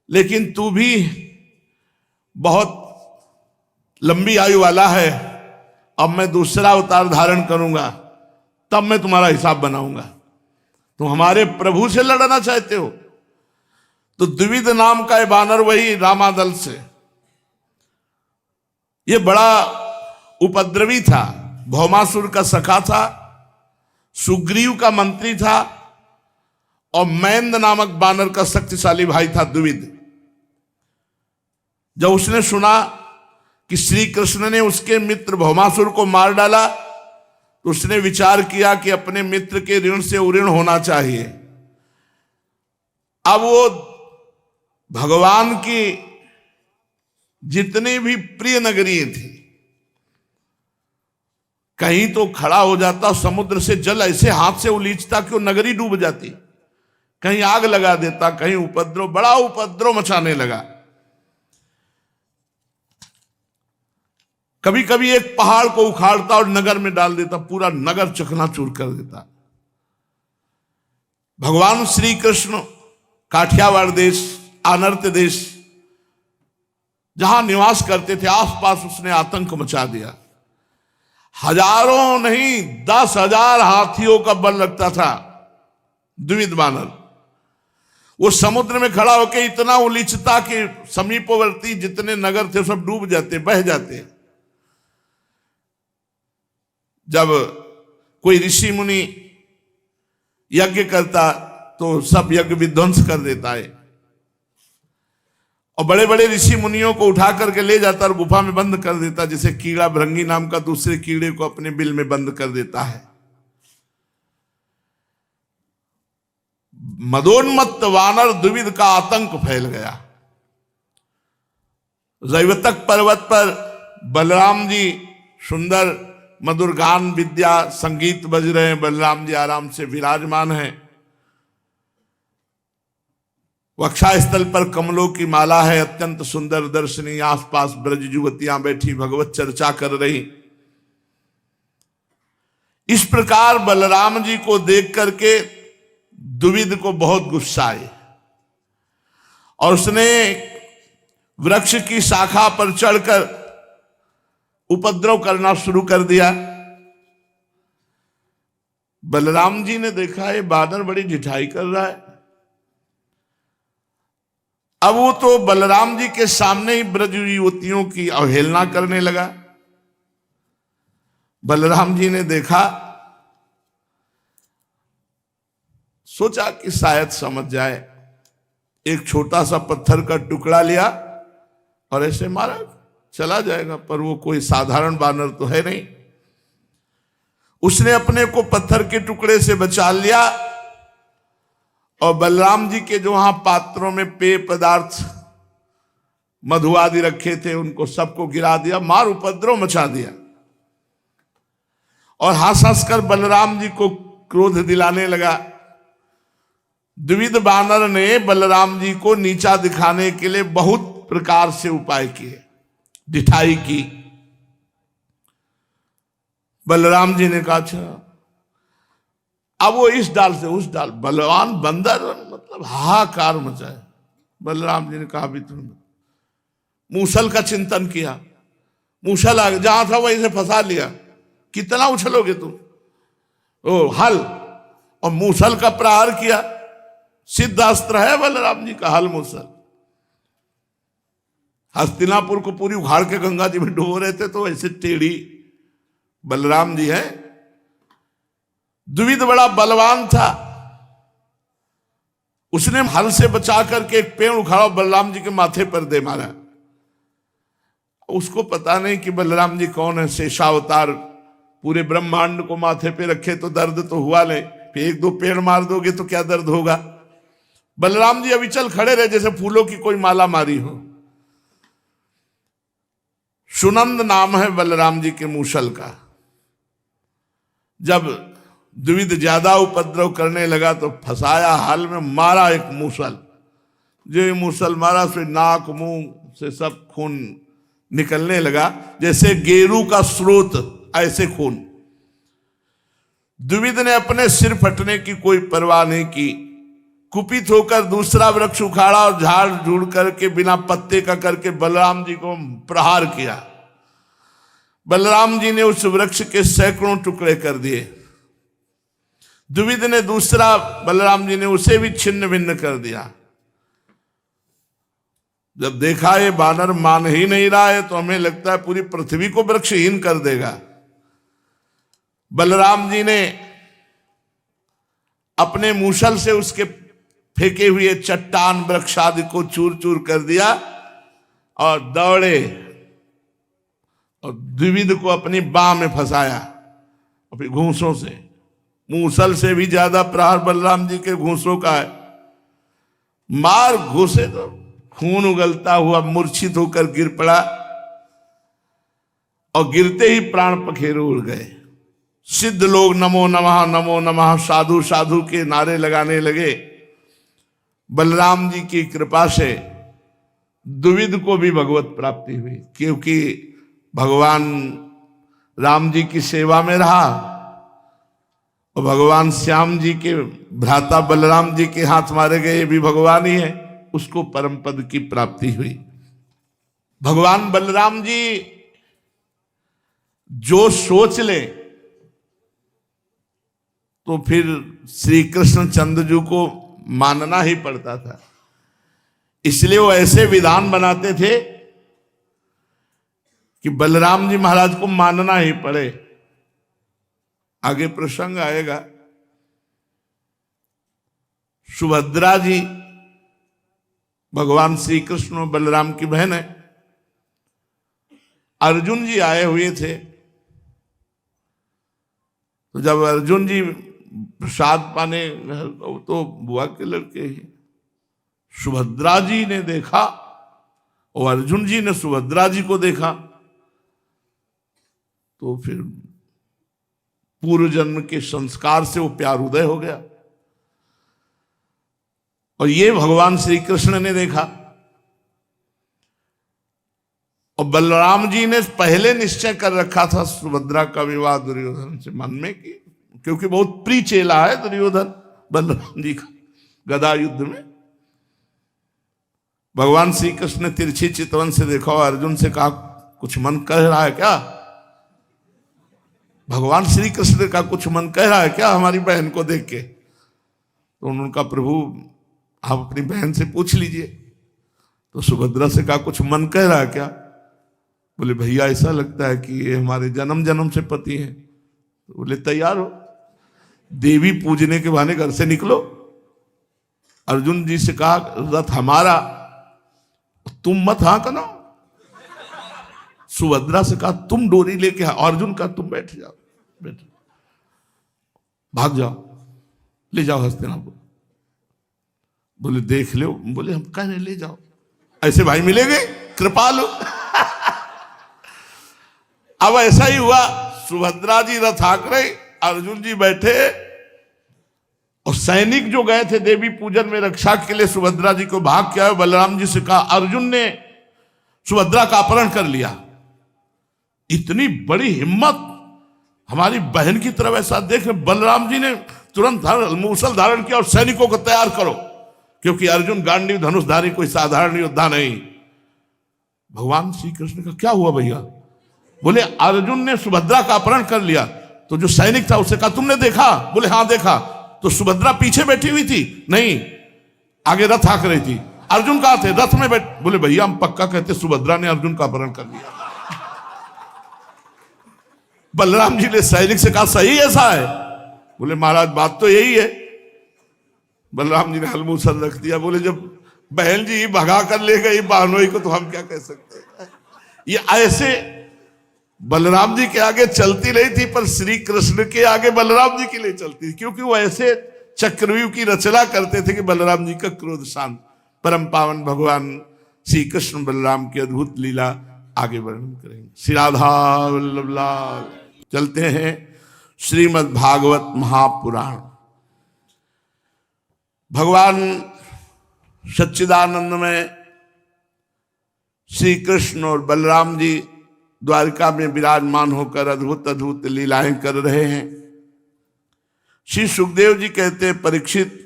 लेकिन तू भी बहुत लंबी आयु वाला है, अब मैं दूसरा अवतार धारण करूंगा, तब मैं तुम्हारा हिसाब बनाऊंगा। तुम हमारे प्रभु से लड़ना चाहते हो? तो द्विविद नाम का ये बानर वही रामादल से, ये बड़ा उपद्रवी था, भौमासुर का सखा था, सुग्रीव का मंत्री था और मैंद नामक बानर का शक्तिशाली भाई था द्विविद। जब उसने सुना कि श्री कृष्ण ने उसके मित्र भौमासुर को मार डाला तो उसने विचार किया कि अपने मित्र के ऋण से उऋण होना चाहिए। अब वो भगवान की जितनी भी प्रिय नगरी थी, कहीं तो खड़ा हो जाता, समुद्र से जल ऐसे हाथ से उलीचता कि वो नगरी डूब जाती, कहीं आग लगा देता, कहीं उपद्रव, बड़ा उपद्रव मचाने लगा। कभी कभी एक पहाड़ को उखाड़ता और नगर में डाल देता, पूरा नगर चकनाचूर कर देता। भगवान श्री कृष्ण काठियावाड़ देश, आनर्त देश जहां निवास करते थे, आसपास उसने आतंक मचा दिया। हजारों नहीं 10,000 हाथियों का बल लगता था। द्विविध बानर वो समुद्र में खड़ा होकर इतना उलीचता कि समीपवर्ती जितने नगर थे सब डूब जाते, बह जाते। जब कोई ऋषि मुनि यज्ञ करता तो सब यज्ञ विध्वंस कर देता है, और बड़े बड़े ऋषि मुनियों को उठा करके ले जाता और गुफा में बंद कर देता, जैसे कीड़ा भृंगी नाम का दूसरे कीड़े को अपने बिल में बंद कर देता है। मदोन्मत्त वानर द्विविध का आतंक फैल गया। जैवतक पर्वत पर बलराम जी सुंदर मधुर गान विद्या संगीत बज रहे हैं, बलराम जी आराम से विराजमान हैं। वक्षास्थल पर कमलों की माला है, अत्यंत सुंदर दर्शनीय। आसपास ब्रज युवतियां बैठी भगवत चर्चा कर रही। इस प्रकार बलराम जी को देख करके द्विविध को बहुत गुस्सा आए और उसने वृक्ष की शाखा पर चढ़कर उपद्रव करना शुरू कर दिया। बलराम जी ने देखा ये बानर बड़ी ढिठाई कर रहा है। अब वो तो बलराम जी के सामने ही ब्रज युवतियों की अवहेलना करने लगा। बलराम जी ने देखा, सोचा कि शायद समझ जाए, एक छोटा सा पत्थर का टुकड़ा लिया और ऐसे मारा, चला जाएगा। पर वो कोई साधारण बानर तो है नहीं। उसने अपने को पत्थर के टुकड़े से बचा लिया और बलराम जी के जो वहां पात्रों में पेय पदार्थ मधु आदि रखे थे उनको सबको गिरा दिया, मार उपद्रव मचा दिया। और हंस हंस कर बलराम जी को क्रोध दिलाने लगा। द्विविध बानर ने बलराम जी को नीचा दिखाने के लिए बहुत प्रकार से उपाय किए, ढिठाई की। बलराम जी ने कहा अच्छा, अब वो इस डाल से उस डाल, बलवान बंदर मतलब हाहाकार मचाए। बलराम जी ने कहा भी तुम मूसल का चिंतन किया, मूसल आ जहां था वहीं से फंसा लिया। कितना उछलोगे तुम? ओ हल, और मूसल का प्रहार किया। सिद्ध अस्त्र है बलराम जी का हल मूसल। हस्तिनापुर को पूरी उखाड़ के गंगा जी में डुबो रहे थे तो ऐसे टेढ़ी बलराम जी है। द्विविध बड़ा बलवान था, उसने हल से बचा करके एक पेड़ उखाड़ा, बलराम जी के माथे पर दे मारा। उसको पता नहीं कि बलराम जी कौन है, शेषावतार, पूरे ब्रह्मांड को माथे पे रखे तो दर्द तो हुआ नहीं, फिर एक दो पेड़ मार दोगे तो क्या दर्द होगा। बलराम जी अविचल खड़े रहे जैसे फूलों की कोई माला मारी हो। सुनंद नाम है बलराम जी के मूसल का। जब द्विविध ज्यादा उपद्रव करने लगा तो फंसाया हल में, मारा एक मूसल। जो मूसल मारा फिर नाक मुंह से सब खून निकलने लगा, जैसे गेरू का स्रोत ऐसे खून। द्विविध ने अपने सिर फटने की कोई परवाह नहीं की, कुपित होकर दूसरा वृक्ष उखाड़ा और झाड़ झूड़ करके बिना पत्ते का करके बलराम जी को प्रहार किया। बलराम जी ने उस वृक्ष के सैकड़ों टुकड़े कर दिए। द्विविध ने दूसरा, बलराम जी ने उसे भी छिन्न भिन्न कर दिया। जब देखा ये बानर मान ही नहीं रहा है तो हमें लगता है पूरी पृथ्वी को वृक्षहीन कर देगा। बलराम जी ने अपने मूसल से उसके फेंके हुए चट्टान वृक्ष आदि को चूर चूर कर दिया और दौड़े और द्विविध को अपनी बाह में फंसाया और फिर घूंसों से। मूसल से भी ज्यादा प्रहार बलराम जी के घूंसों का है। मार घूसे तो खून उगलता हुआ मूर्छित होकर गिर पड़ा और गिरते ही प्राण पखेरु उड़ गए। सिद्ध लोग नमो नमः साधु साधु के नारे लगाने लगे। बलराम जी की कृपा से द्विविध को भी भगवत प्राप्ति हुई, क्योंकि भगवान राम जी की सेवा में रहा और भगवान श्याम जी के भ्राता बलराम जी के हाथ मारे गए, ये भी भगवान ही है, उसको परम पद की प्राप्ति हुई। भगवान बलराम जी जो सोच ले तो फिर श्री कृष्ण चंद्रजू को मानना ही पड़ता था। इसलिए वो ऐसे विधान बनाते थे कि बलराम जी महाराज को मानना ही पड़े। आगे प्रसंग आएगा। सुभद्रा जी भगवान श्री कृष्ण और बलराम की बहन है। अर्जुन जी आए हुए थे, तो जब अर्जुन जी प्रसाद पाने तो बुआ के लड़के ही, सुभद्रा जी ने देखा और अर्जुन जी ने सुभद्रा जी को देखा, तो फिर पूर्व जन्म के संस्कार से वो प्यार उदय हो गया। और ये भगवान श्री कृष्ण ने देखा। और बलराम जी ने पहले निश्चय कर रखा था सुभद्रा का विवाह दुर्योधन से मन में, कि क्योंकि बहुत प्रिय चेला है दुर्योधन बलराम जी का गदा युद्ध में। भगवान श्री कृष्ण ने तिरछी चितवन से देखा और अर्जुन से कहा, कुछ मन कह रहा है क्या? भगवान श्री कृष्ण का कुछ मन कह रहा है क्या हमारी बहन को देख के? तो उन्होंने कहा, प्रभु आप अपनी बहन से पूछ लीजिए। तो सुभद्रा से कहा, कुछ मन कह रहा है क्या? बोले, भैया ऐसा लगता है कि ये हमारे जन्म जन्म से पति हैं। तो बोले, तैयार हो, देवी पूजने के बहाने घर से निकलो। अर्जुन जी से कहा, रथ हमारा, तुम मत हाँ करो। सुभद्रा से कहा, तुम डोरी लेके आओ। अर्जुन का तुम बैठ जाओ, बैठो, भाग जाओ, ले जाओ हस्तिनापुर। बोले, देख लो। बोले, हम कह रहे ले जाओ, ऐसे भाई मिलेंगे कृपालु। अब ऐसा ही हुआ, सुभद्रा जी रथ हाँक रही, अर्जुन जी बैठे, और सैनिक जो गए थे देवी पूजन में रक्षा के लिए सुभद्रा जी को भाग के आए। बलराम जी से कहा, अर्जुन ने सुभद्रा का अपहरण कर लिया। इतनी बड़ी हिम्मत हमारी बहन की तरफ, ऐसा देख बलराम जी ने तुरंत मूसल धारण किया और सैनिकों को तैयार करो, क्योंकि अर्जुन गांडीव धनुषधारी कोई साधारण योद्धा नहीं। भगवान श्री कृष्ण का क्या हुआ भैया? बोले, अर्जुन ने सुभद्रा का अपहरण कर लिया। तो जो सैनिक था उससे कहा, तुमने देखा? बोले, हाँ देखा। तो सुभद्रा पीछे बैठी हुई थी? नहीं, आगे रथ हाँक रही थी। अर्जुन कहाँ थे? रथ में बैठ। बोले, भैया हम पक्का कहते सुभद्रा ने अर्जुन का अपहरण कर लिया। बलराम जी ने सैनिक से कहा, सही ऐसा है? बोले, महाराज बात तो यही है। बलराम जी ने हलमूसल रख दिया। बोले, जब बहन जी भगा कर ले गई बहनोई को तो हम क्या कह सकते हैं? ये ऐसे बलराम जी के आगे चलती रही थी, पर श्री कृष्ण के आगे बलराम जी के लिए चलती थी, क्योंकि वो ऐसे चक्रव्यूह की रचना करते थे कि बलराम जी का क्रोध शांत। परम पावन भगवान श्री कृष्ण बलराम की अद्भुत लीला आगे वर्णन करेंगे। श्री राधा वल्लभ लाल। चलते हैं श्रीमद् भागवत महापुराण। भगवान सच्चिदानंद में श्री कृष्ण और बलराम जी द्वारिका में विराजमान होकर अद्भुत अद्भुत लीलाएं कर रहे हैं। श्री सुखदेव जी कहते हैं, परीक्षित,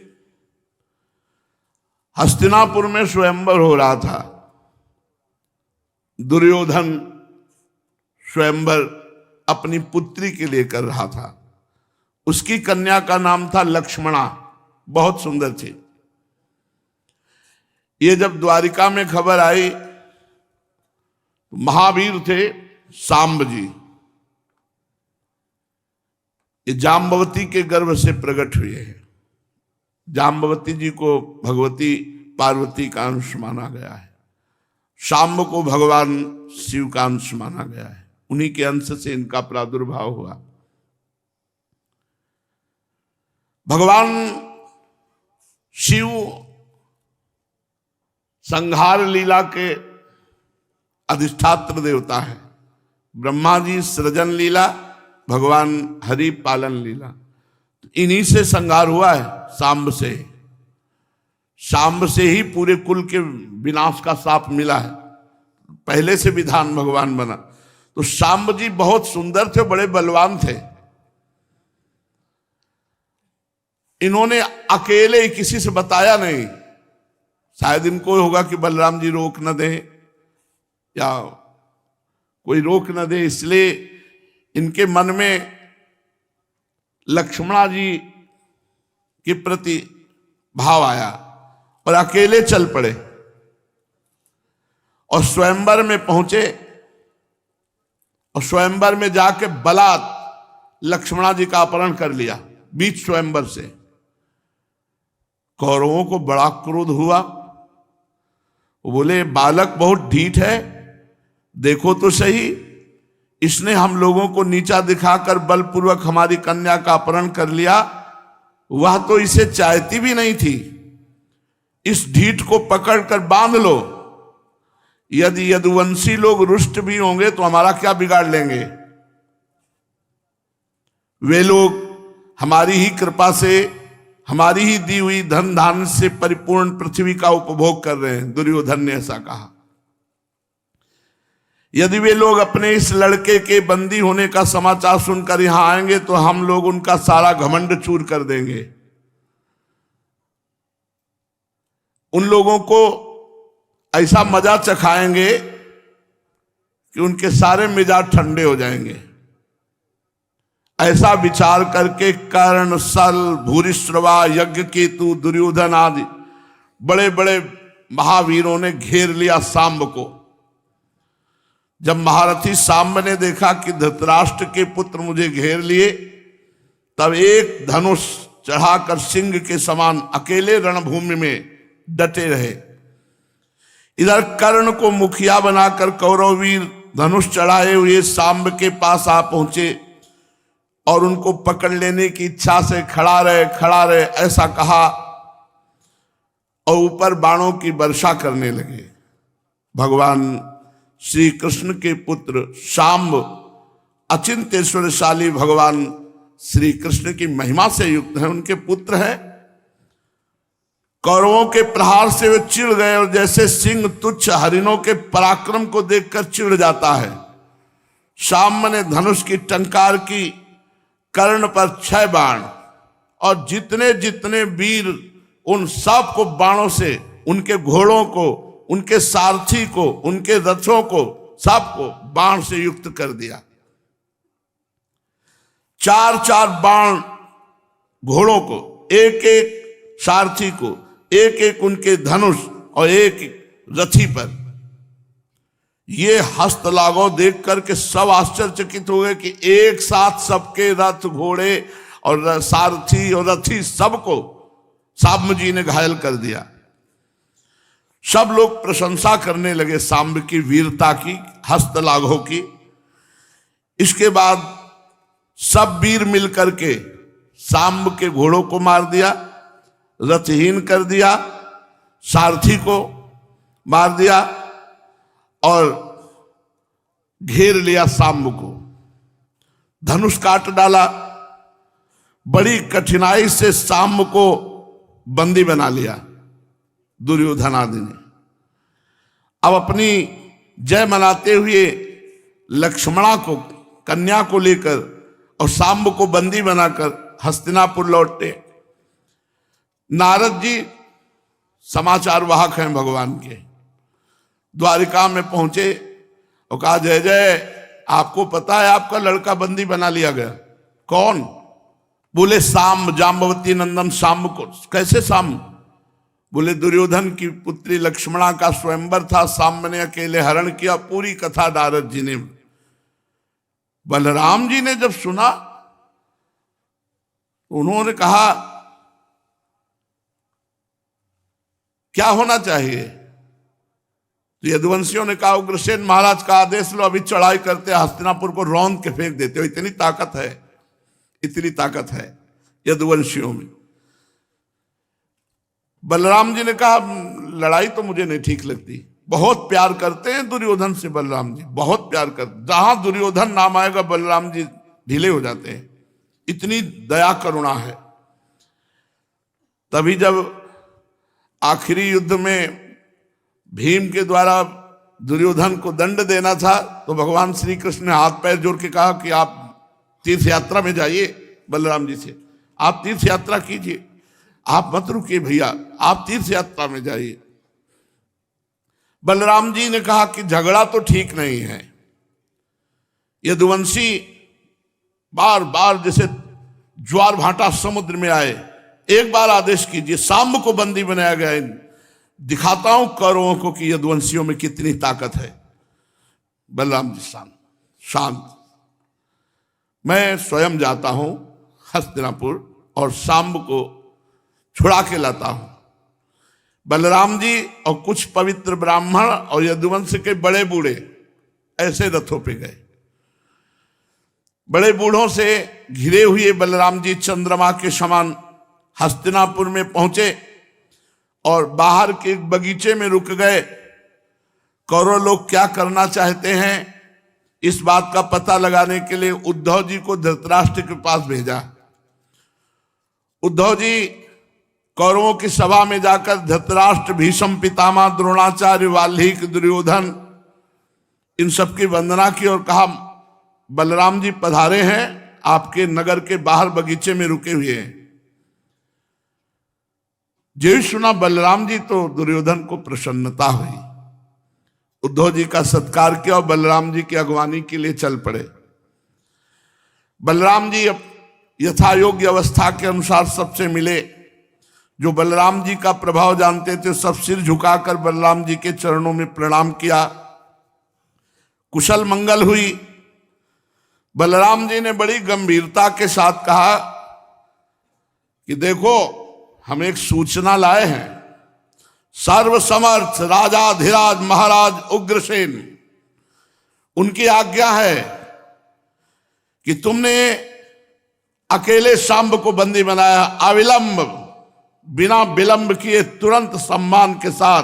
हस्तिनापुर में स्वयंवर हो रहा था। दुर्योधन स्वयंवर अपनी पुत्री के लिए कर रहा था। उसकी कन्या का नाम था लक्ष्मणा, बहुत सुंदर थी। ये जब द्वारिका में खबर आई, महावीर थे सांब जी, ये जाम्बवती के गर्भ से प्रकट हुए हैं। जाम्बवती जी को भगवती पार्वती का अंश माना गया है, सांब को भगवान शिव का अंश माना गया है। उन्हीं के अंश से इनका प्रादुर्भाव हुआ। भगवान शिव संहार लीला के अधिष्ठात्र देवता है। ब्रह्मा जी सृजन लीला, भगवान हरि पालन लीला। इन्हीं से संहार हुआ है, सांब से। सांब से ही पूरे कुल के विनाश का शाप मिला है। पहले से विधान भगवान बना। तो सांब जी बहुत सुंदर थे, बड़े बलवान थे। इन्होंने अकेले किसी से बताया नहीं। शायद इनको होगा कि बलराम जी रोक न दें या कोई रोक न दे, इसलिए इनके मन में लक्ष्मणा जी के प्रति भाव आया और अकेले चल पड़े और स्वयंवर में पहुंचे और स्वयंवर में जाके बलात् लक्ष्मणा जी का अपहरण कर लिया बीच स्वयंवर से। कौरवों को बड़ा क्रोध हुआ। वो बोले बालक बहुत ढीठ है, देखो तो सही, इसने हम लोगों को नीचा दिखाकर बलपूर्वक हमारी कन्या का अपहरण कर लिया। वह तो इसे चाहती भी नहीं थी। इस ढीठ को पकड़कर बांध लो। यदि यदुवंशी लोग रुष्ट भी होंगे तो हमारा क्या बिगाड़ लेंगे। वे लोग हमारी ही कृपा से, हमारी ही दी हुई धन धान्य से परिपूर्ण पृथ्वी का उपभोग कर रहे हैं। दुर्योधन ने ऐसा कहा। यदि वे लोग अपने इस लड़के के बंदी होने का समाचार सुनकर यहां आएंगे तो हम लोग उनका सारा घमंड चूर कर देंगे। उन लोगों को ऐसा मजा चखाएंगे कि उनके सारे मिजाज ठंडे हो जाएंगे। ऐसा विचार करके कर्ण, सल, भूरिश्रवा, यज्ञकेतु, दुर्योधन आदि बड़े बड़े महावीरों ने घेर लिया सांब को। जब महारथी सांब ने देखा कि धृतराष्ट्र के पुत्र मुझे घेर लिए, तब एक धनुष चढ़ाकर सिंह के समान अकेले रणभूमि में डटे रहे। इधर कर्ण को मुखिया बनाकर कौरववीर धनुष चढ़ाए हुए सांब के पास आ पहुंचे और उनको पकड़ लेने की इच्छा से खड़ा रहे ऐसा कहा और ऊपर बाणों की वर्षा करने लगे। भगवान श्री कृष्ण के पुत्र सांब अचिंत्येश्वरशाली भगवान श्री कृष्ण की महिमा से युक्त है, उनके पुत्र हैं। कौरवों के प्रहार से वे चिढ़ गए और जैसे सिंह तुच्छ हरिणों के पराक्रम को देखकर चिढ़ जाता है, सांब ने धनुष की टंकार की कर्ण पर 6 बाण और जितने जितने वीर उन सब को बाणों से, उनके घोड़ों को, उनके सारथी को, उनके रथों को, सबको बाण से युक्त कर दिया। 4-4 बाण घोड़ों को, एक एक सारथी को, एक एक उनके धनुष और एक रथी पर। ये हस्त लागो देख करके सब आश्चर्यचकित हो गए कि एक साथ सबके रथ, घोड़े और सारथी और रथी सबको सांब जी ने घायल कर दिया। सब लोग प्रशंसा करने लगे सांब की वीरता की, हस्तलाघों की। इसके बाद सब वीर मिलकर के सांब के घोड़ों को मार दिया, रथहीन कर दिया, सारथी को मार दिया और घेर लिया सांब को। धनुष काट डाला। बड़ी कठिनाई से सांब को बंदी बना लिया दुर्योधन आदि ने। अब अपनी जय मनाते हुए लक्ष्मणा को, कन्या को लेकर और सांब को बंदी बनाकर हस्तिनापुर लौटे। नारद जी समाचार वाहक हैं भगवान के। द्वारिका में पहुंचे और कहा, जय जय, आपको पता है आपका लड़का बंदी बना लिया गया। कौन? बोले सांब, जाम्बवती नंदन सांब को। कैसे सांब? बोले दुर्योधन की पुत्री लक्ष्मणा का स्वयंवर था, सांब ने अकेले हरण किया। पूरी कथा नारद जी ने। बलराम जी ने जब सुना उन्होंने कहा, क्या होना चाहिए? तो यदुवंशियों ने कहा, उग्रसेन महाराज का आदेश लो, अभी चढ़ाई करते हस्तिनापुर को रौंद के फेंक देते हो। इतनी ताकत है, इतनी ताकत है यदुवंशियों में। बलराम जी ने कहा, लड़ाई तो मुझे नहीं ठीक लगती। बहुत प्यार करते हैं दुर्योधन से बलराम जी, बहुत प्यार करते। जहां दुर्योधन नाम आएगा बलराम जी ढीले हो जाते हैं, इतनी दया करुणा है। तभी जब आखिरी युद्ध में भीम के द्वारा दुर्योधन को दंड देना था तो भगवान श्री कृष्ण ने हाथ पैर जोड़ के कहा कि आप तीर्थ यात्रा में जाइए, बलराम जी से आप तीर्थ यात्रा कीजिए। आप मत रुकिए भैया, आप तीर्थ यात्रा में जाइए। बलराम जी ने कहा कि झगड़ा तो ठीक नहीं है। यदुवंशी बार बार जैसे ज्वार भाटा समुद्र में आए, एक बार आदेश कीजिए, शाम्ब को बंदी बनाया गया है, दिखाता हूं कौरवों को कि यदुवंशियों में कितनी ताकत है। बलराम जी शांत, मैं स्वयं जाता हूं हस्तिनापुर और शाम्ब को छुड़ा के लाता हूं। बलराम जी और कुछ पवित्र ब्राह्मण और यदुवंश के बड़े बूढ़े ऐसे रथों पे गए। बड़े बूढ़ों से घिरे हुए बलराम जी चंद्रमा के समान हस्तिनापुर में पहुंचे और बाहर के एक बगीचे में रुक गए। कौरव लोग क्या करना चाहते हैं इस बात का पता लगाने के लिए उद्धव जी को धृतराष्ट्र के पास भेजा। उद्धव जी कौरवों की सभा में जाकर धृतराष्ट्र, भीष्म पितामह, द्रोणाचार्य, वाल्मीकि, दुर्योधन इन सबकी वंदना की और कहा बलराम जी पधारे हैं, आपके नगर के बाहर बगीचे में रुके हुए हैं। जो सुना बलराम जी तो दुर्योधन को प्रसन्नता हुई। उद्धव जी का सत्कार किया और बलराम जी की अगवानी के लिए चल पड़े। बलराम जी अब यथा योग्य अवस्था के अनुसार सबसे मिले। जो बलराम जी का प्रभाव जानते थे सब सिर झुकाकर बलराम जी के चरणों में प्रणाम किया। कुशल मंगल हुई। बलराम जी ने बड़ी गंभीरता के साथ कहा कि देखो हम एक सूचना लाए हैं। सर्वसमर्थ राजाधिराज महाराज उग्रसेन, उनकी आज्ञा है कि तुमने अकेले शाम्ब को बंदी बनाया, अविलंब बिना विलंब किए तुरंत सम्मान के साथ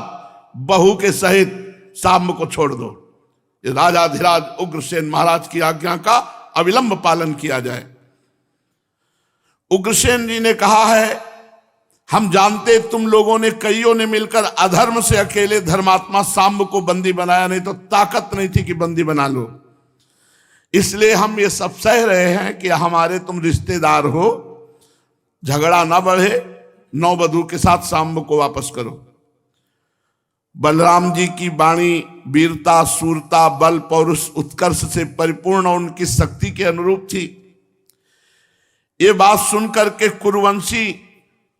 बहू के सहित शाम्ब को छोड़ दो। राजाधिराज उग्रसेन महाराज की आज्ञा का अविलंब पालन किया जाए। उग्रसेन जी ने कहा है हम जानते तुम लोगों ने कईयों ने मिलकर अधर्म से अकेले धर्मात्मा शाम्ब को बंदी बनाया, नहीं तो ताकत नहीं थी कि बंदी बना लो। इसलिए हम ये सब सह रहे हैं कि हमारे तुम रिश्तेदार हो, झगड़ा ना बढ़े, नौवधु के साथ शाम्ब को वापस करो। बलराम जी की वाणी वीरता, शूरता, बल, पौरुष, उत्कर्ष से परिपूर्ण और उनकी शक्ति के अनुरूप थी। ये बात सुनकर के कुरुवंशी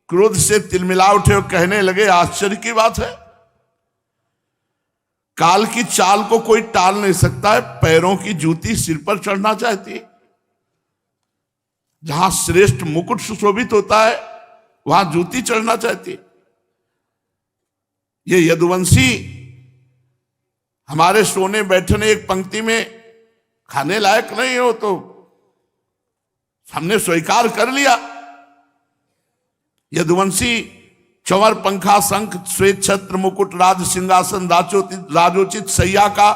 क्रोध से तिलमिला उठे और कहने लगे आश्चर्य की बात है, काल की चाल को कोई टाल नहीं सकता है। पैरों की जूती सिर पर चढ़ना चाहती, जहां श्रेष्ठ मुकुट सुशोभित होता है वहां जूती चढ़ना चाहती। ये यदुवंशी हमारे सोने बैठने एक पंक्ति में खाने लायक नहीं हो तो हमने स्वीकार कर लिया। यदुवंशी चंवर, पंखा, शंख, श्वेत छत्र, मुकुट, राज सिंहासन, राजोचित सैया का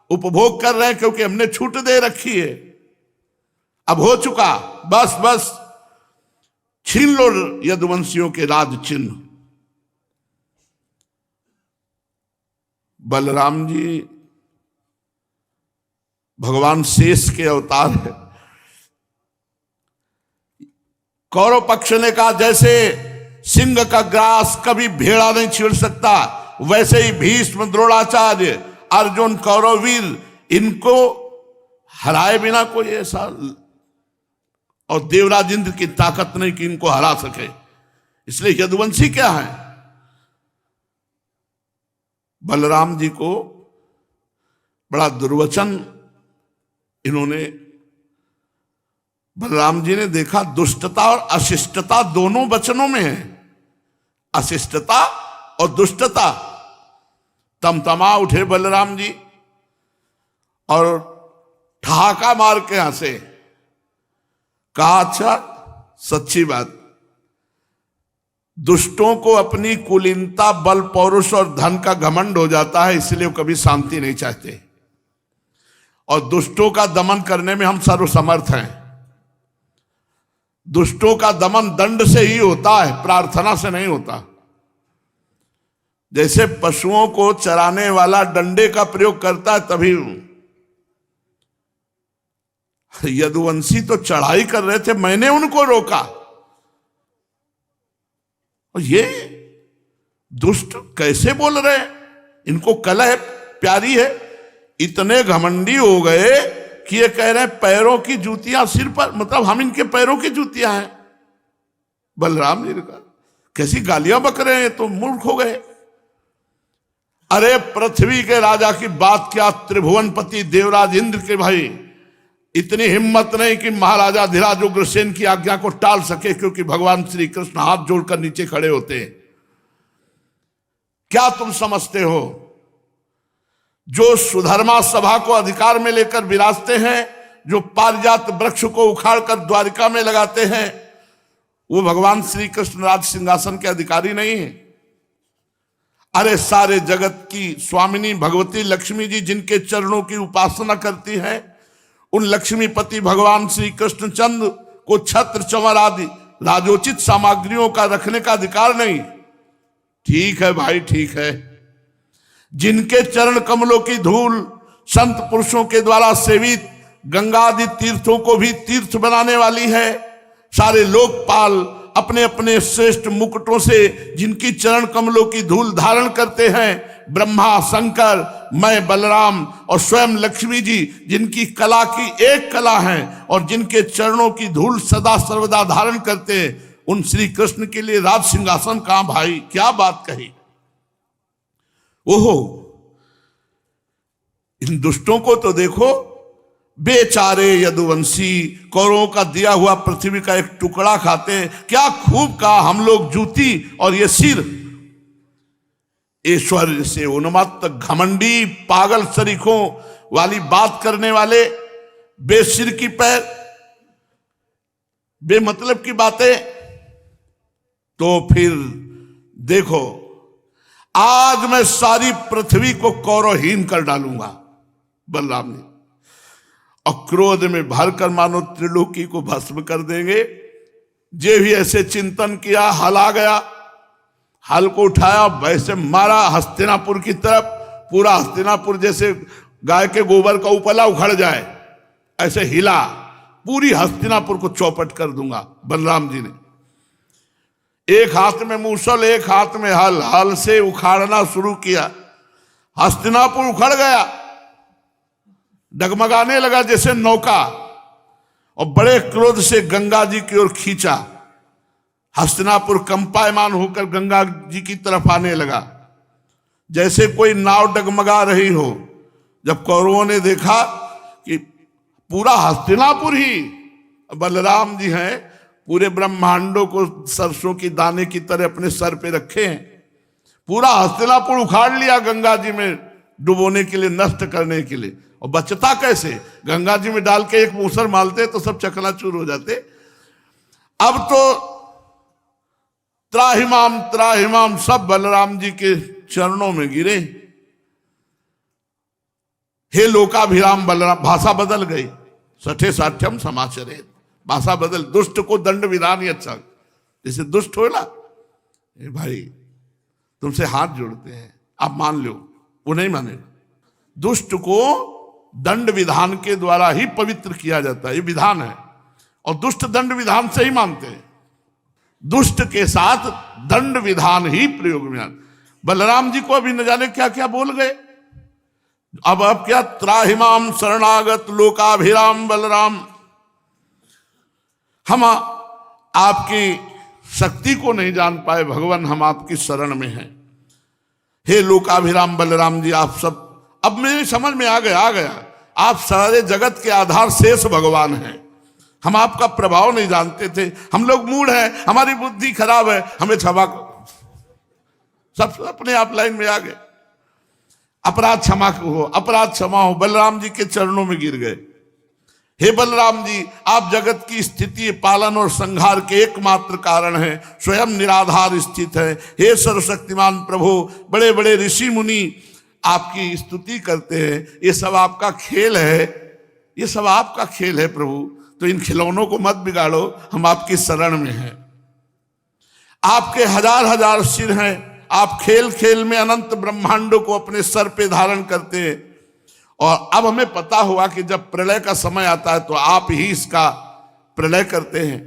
उपभोग कर रहे हैं क्योंकि हमने छूट दे रखी है। अब हो चुका, बस बस छीन लो यदुवंशियों के राज चिन्ह। बलराम जी भगवान शेष के अवतार है। कौरव पक्ष ने कहा जैसे सिंह का ग्रास कभी भेड़ा नहीं छीड़ सकता, वैसे ही भीष्म, द्रोणाचार्य, अर्जुन, कौरव वीर, इनको हराए बिना कोई ऐसा और देवराज इंद्र की ताकत नहीं कि इनको हरा सके। इसलिए यदुवंशी क्या है? बलराम जी को बड़ा दुर्वचन इन्होंने, बलराम जी ने देखा दुष्टता और अशिष्टता दोनों वचनों में है, अशिष्टता और दुष्टता। तमतमा उठे बलराम जी और ठहाका मार के हंसे। कहा अच्छा सच्ची बात, दुष्टों को अपनी कुलीनता, बल, पौरुष और धन का घमंड हो जाता है, इसलिए वो कभी शांति नहीं चाहते और दुष्टों का दमन करने में हम सर्वसमर्थ हैं। दुष्टों का दमन दंड से ही होता है, प्रार्थना से नहीं होता। जैसे पशुओं को चराने वाला डंडे का प्रयोग करता है तभी। यदुवंशी तो चढ़ाई कर रहे थे, मैंने उनको रोका। और ये दुष्ट कैसे बोल रहे हैं, इनको कलह प्यारी है। इतने घमंडी हो गए कि ये कह रहे हैं पैरों की जूतियां सिर पर, मतलब हम इनके पैरों की जूतियां हैं। बलराम जी ने कहा कैसी गालियां बक रहे हैं, तो मूर्ख हो गए। अरे पृथ्वी के राजा की बात क्या, त्रिभुवनपति देवराज इंद्र के भाई इतनी हिम्मत नहीं कि महाराजा धीराज उग्रसेन की आज्ञा को टाल सके, क्योंकि भगवान श्री कृष्ण हाथ जोड़कर नीचे खड़े होते हैं। क्या तुम समझते हो, जो सुधर्मा सभा को अधिकार में लेकर विराजते हैं, जो पारिजात वृक्ष को उखाड़कर द्वारिका में लगाते हैं, वो भगवान श्री कृष्ण राज सिंहासन के अधिकारी नहीं है। अरे सारे जगत की स्वामिनी भगवती लक्ष्मी जी जिनके चरणों की उपासना करती है, उन लक्ष्मीपति भगवान श्री कृष्णचंद्र को छत्र चंवर आदि राजोचित सामग्रियों का रखने का अधिकार नहीं। ठीक है भाई, ठीक है। जिनके चरण कमलों की धूल संत पुरुषों के द्वारा सेवित गंगा आदि तीर्थों को भी तीर्थ बनाने वाली है, सारे लोकपाल अपने अपने श्रेष्ठ मुकुटों से जिनकी चरण कमलों की धूल धारण करते हैं, ब्रह्मा शंकर, मैं बलराम और स्वयं लक्ष्मी जी जिनकी कला की एक कला है और जिनके चरणों की धूल सदा सर्वदा धारण करते हैं, उन श्री कृष्ण के लिए राज सिंहासन कहां भाई, क्या बात कही। ओहो, इन दुष्टों को तो देखो, बेचारे यदुवंशी कौरवों का दिया हुआ पृथ्वी का एक टुकड़ा खाते हैं। क्या खूब कहा, हम लोग जूती और ये सिर। ऐश्वर्य से उन्मत्त घमंडी पागल सरीखों वाली बात करने वाले, बेसिर की पैर, बेमतलब की बातें। तो फिर देखो, आज मैं सारी पृथ्वी को कौरवहीन कर डालूंगा। बलराम ने और क्रोध में भरकर मानो त्रिलोकी को भस्म कर देंगे। जे भी ऐसे चिंतन किया, हल आ गया, हल को उठाया, वैसे मारा हस्तिनापुर की तरफ। पूरा हस्तिनापुर जैसे गाय के गोबर का उपला उखड़ जाए ऐसे हिला, पूरी हस्तिनापुर को चौपट कर दूंगा। बलराम जी ने एक हाथ में मूसल, एक हाथ में हल, हल से उखाड़ना शुरू किया। हस्तिनापुर उखड़ गया, डगमगाने लगा जैसे नौका, और बड़े क्रोध से गंगा जी की ओर खींचा। हस्तिनापुर कंपायमान होकर गंगा जी की तरफ आने लगा, जैसे कोई नाव डगमगा रही हो। जब कौरवों ने देखा कि पूरा हस्तिनापुर ही, बलराम जी हैं, पूरे ब्रह्मांडों को सरसों की दाने की तरह अपने सर पे रखे हैं, पूरा हस्तिनापुर उखाड़ लिया गंगा जी में डुबोने के लिए, नष्ट करने के लिए। और बचता कैसे, गंगा जी में डाल के एक मूसर मारते तो सब चकनाचूर हो जाते। अब तो त्राहिमाम त्राहिमाम सब बलराम जी के चरणों में गिरे। हे लोकाभिराम बलराम, भाषा बदल गई। सठे साठ्यम समाचरे, भाषा बदल। दुष्ट को दंड विधान ही अच्छा, जैसे दुष्ट हो ना, भाई तुमसे हाथ जोड़ते हैं, आप मान लो, वो नहीं मानेगा। दुष्ट को दंड विधान के द्वारा ही पवित्र किया जाता है, ये विधान है। और दुष्ट दंड विधान से ही मानते हैं, दुष्ट के साथ दंड विधान ही प्रयोग में। बलराम जी को अभी न जाने क्या क्या बोल गए। अब क्या, त्राहिमाम शरणागत लोकाभिराम बलराम, हम आपकी शक्ति को नहीं जान पाए भगवान, हम आपकी शरण में हैं। हे लोकाभिराम बलराम जी, आप सब, अब मेरी समझ में आ गया, आप सारे जगत के आधार शेष भगवान हैं। हम आपका प्रभाव नहीं जानते थे, हम लोग मूढ़ हैं, हमारी बुद्धि खराब है, हमें क्षमा करो। सब अपने आप लाइन में आ गए, अपराध क्षमा हो, अपराध क्षमा हो। बलराम जी के चरणों में गिर गए। हे बलराम जी, आप जगत की स्थिति, पालन और संहार के एकमात्र कारण हैं, स्वयं निराधार स्थित है। हे सर्वशक्तिमान प्रभु, बड़े बड़े ऋषि मुनि आपकी स्तुति करते हैं, ये सब आपका खेल है, ये सब आपका खेल है प्रभु। तो इन खिलौनों को मत बिगाड़ो, हम आपकी शरण में हैं। आपके हजार हजार सिर हैं, आप खेल खेल में अनंत ब्रह्मांडों को अपने सर पे धारण करते हैं। और अब हमें पता हुआ कि जब प्रलय का समय आता है तो आप ही इसका प्रलय करते हैं।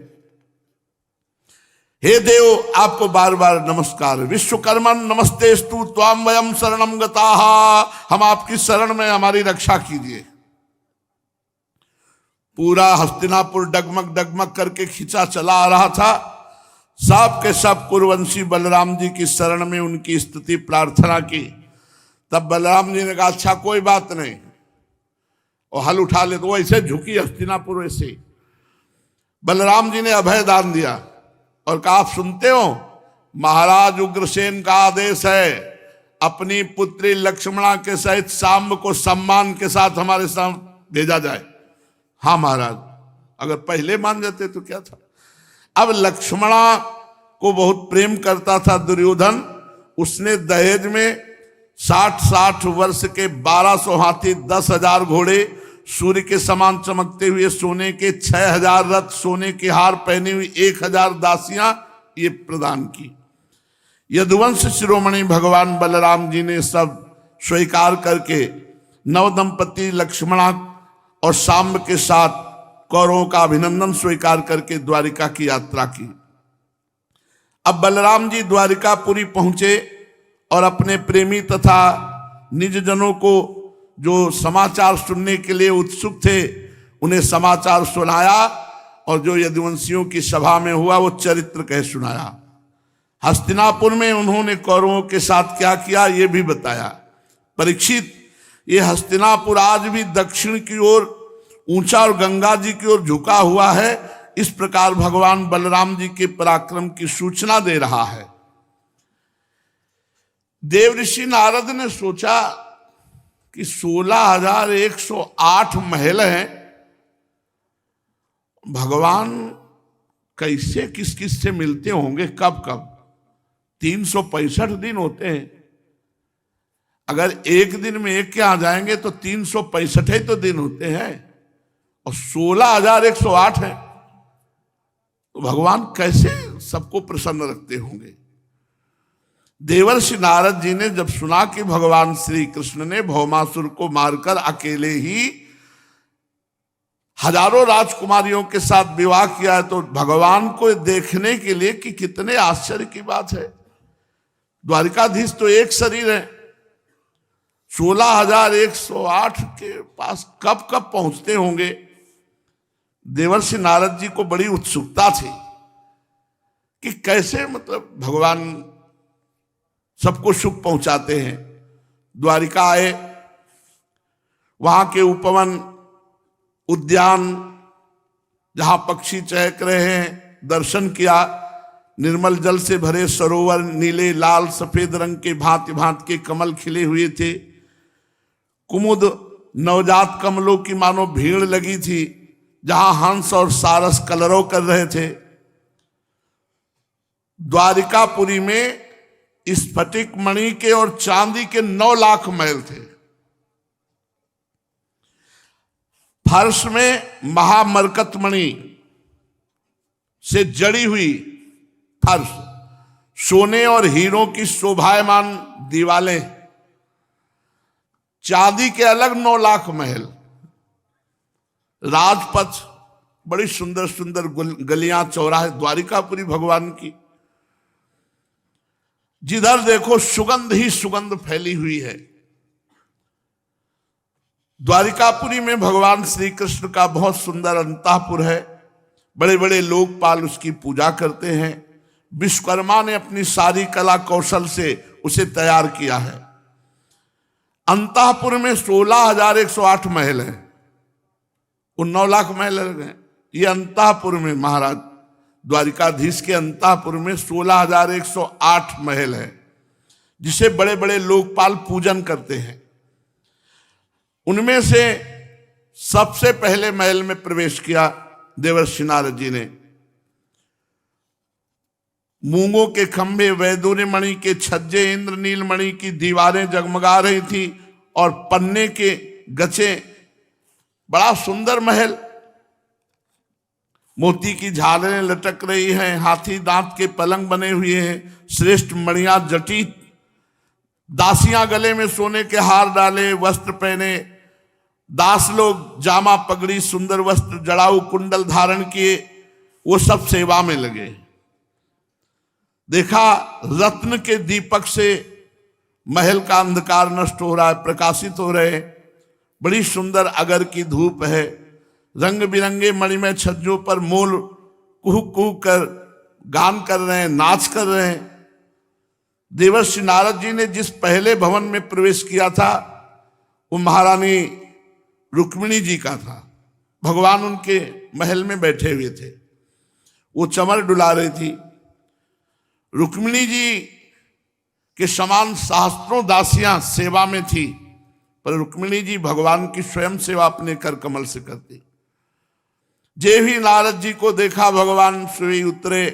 हे देव आपको बार बार नमस्कार। विश्वकर्मन नमस्तेस्तु त्वाम वयम शरणम गताः, हम आपकी शरण में, हमारी रक्षा कीजिए। पूरा हस्तिनापुर डगमग डगमग करके खींचा चला आ रहा था। सब के सब कुरुवंशी बलराम जी की शरण में उनकी स्तुति प्रार्थना की। तब बलराम जी ने कहा अच्छा कोई बात नहीं, और हल उठा ले। तो ऐसे झुकी हस्तिनापुर, वैसे बलराम जी ने अभय दान दिया और कहा आप सुनते हो, महाराज उग्रसेन का आदेश है अपनी पुत्री लक्ष्मणा के सहित सांब को सम्मान के साथ हमारे साथ भेजा जाए। हाँ महाराज, अगर पहले मान जाते तो क्या था। अब लक्ष्मणा को बहुत प्रेम करता था दुर्योधन। उसने दहेज में 60 वर्ष के 1200 हाथी, 10,000 घोड़े, सूर्य के समान चमकते हुए सोने के 6,000 रथ, सोने के हार पहनी हुई 1,000 दासियां ये प्रदान की। यदुवंश शिरोमणि भगवान बलराम जी ने सब स्वीकार करके नव दंपति लक्ष्मणा और सांब के साथ कौरवों का अभिनंदन स्वीकार करके द्वारिका की यात्रा की। अब बलराम जी द्वारिकापुरी पहुंचे और अपने प्रेमी तथा निज जनों को जो समाचार सुनने के लिए उत्सुक थे उन्हें समाचार सुनाया, और जो यदुवंशियों की सभा में हुआ वो चरित्र कह सुनाया। हस्तिनापुर में उन्होंने कौरवों के साथ क्या किया ये भी बताया। परीक्षित, ये हस्तिनापुर आज भी दक्षिण की ओर ऊंचा और गंगा जी की ओर झुका हुआ है। इस प्रकार भगवान बलराम जी के पराक्रम की सूचना दे रहा है। देवऋषि नारद ने सोचा कि 16,108 महल हैं, भगवान कैसे किस किस से मिलते होंगे, कब कब। 365 दिन होते हैं, अगर एक दिन में एक के आ जाएंगे तो 365 ही तो दिन होते हैं, और 16,108 है, तो भगवान कैसे सबको प्रसन्न रखते होंगे। देवर्षि नारद जी ने जब सुना कि भगवान श्री कृष्ण ने भौमासुर को मारकर अकेले ही हजारों राजकुमारियों के साथ विवाह किया है, तो भगवान को देखने के लिए कि कितने आश्चर्य की बात है। द्वारिकाधीश तो एक शरीर है, 16,108 के पास कब कब पहुंचते होंगे। देवर्षि नारद जी को बड़ी उत्सुकता थी कि कैसे मतलब भगवान सबको सुख पहुंचाते हैं। द्वारिका आए, वहां के उपवन उद्यान जहां पक्षी चहक रहे हैं दर्शन किया। निर्मल जल से भरे सरोवर, नीले लाल सफेद रंग के भांति भांति के कमल खिले हुए थे। कुमुद नवजात कमलों की मानो भीड़ लगी थी, जहां हंस और सारस कलरव कर रहे थे। द्वारिकापुरी में स्फटिक मणि के और चांदी के 9 लाख महल थे। फर्श में महामरकत मणि से जड़ी हुई फर्श, सोने और हीरों की शोभायमान दीवारें, चांदी के अलग 9 लाख महल, राजपथ, बड़ी सुंदर सुंदर गलियां चौराहे द्वारिकापुरी भगवान की। जिधर देखो सुगंध ही सुगंध फैली हुई है। द्वारिकापुरी में भगवान श्री कृष्ण का बहुत सुंदर अंतःपुर है। बड़े बड़े लोकपाल उसकी पूजा करते हैं। विश्वकर्मा ने अपनी सारी कला कौशल से उसे तैयार किया है। अंतःपुर में 16,108 महल हैं, उन 9 लाख महल हैं। ये अंतःपुर में महाराज द्वारिकाधीश के अंतःपुर में 16,108 महल है, जिसे बड़े बड़े लोकपाल पूजन करते हैं। उनमें से सबसे पहले महल में प्रवेश किया देवर्षि नारद जी ने। मूंगों के खंभे, वैदूर्य मणि के छज्जे, इंद्रनील मणि की दीवारें जगमगा रही थी और पन्ने के गचे, बड़ा सुंदर महल। मोती की झालरें लटक रही हैं, हाथी दांत के पलंग बने हुए हैं, श्रेष्ठ मणियां जटित, दासियां गले में सोने के हार डाले, वस्त्र पहने, दास लोग जामा पगड़ी सुंदर वस्त्र जड़ाऊ कुंडल धारण किए, वो सब सेवा में लगे। देखा रत्न के दीपक से महल का अंधकार नष्ट हो रहा है, प्रकाशित हो रहे हैं। बड़ी सुंदर अगर की धूप है, रंग बिरंगे मणिमय छज्जों पर मोर कुहक कुहक कर गान कर रहे हैं, नाच कर रहे हैं। देवर्षि नारद जी ने जिस पहले भवन में प्रवेश किया था वो महारानी रुक्मिणी जी का था। भगवान उनके महल में बैठे हुए थे, वो चमर डुला रही थी। रुक्मिणी जी के समान सहस्त्रों दासियां सेवा में थी, पर रुक्मिणी जी भगवान की स्वयं सेवा अपने कर कमल से करती। जे ही नारद जी को देखा भगवान स्वयं उतरे,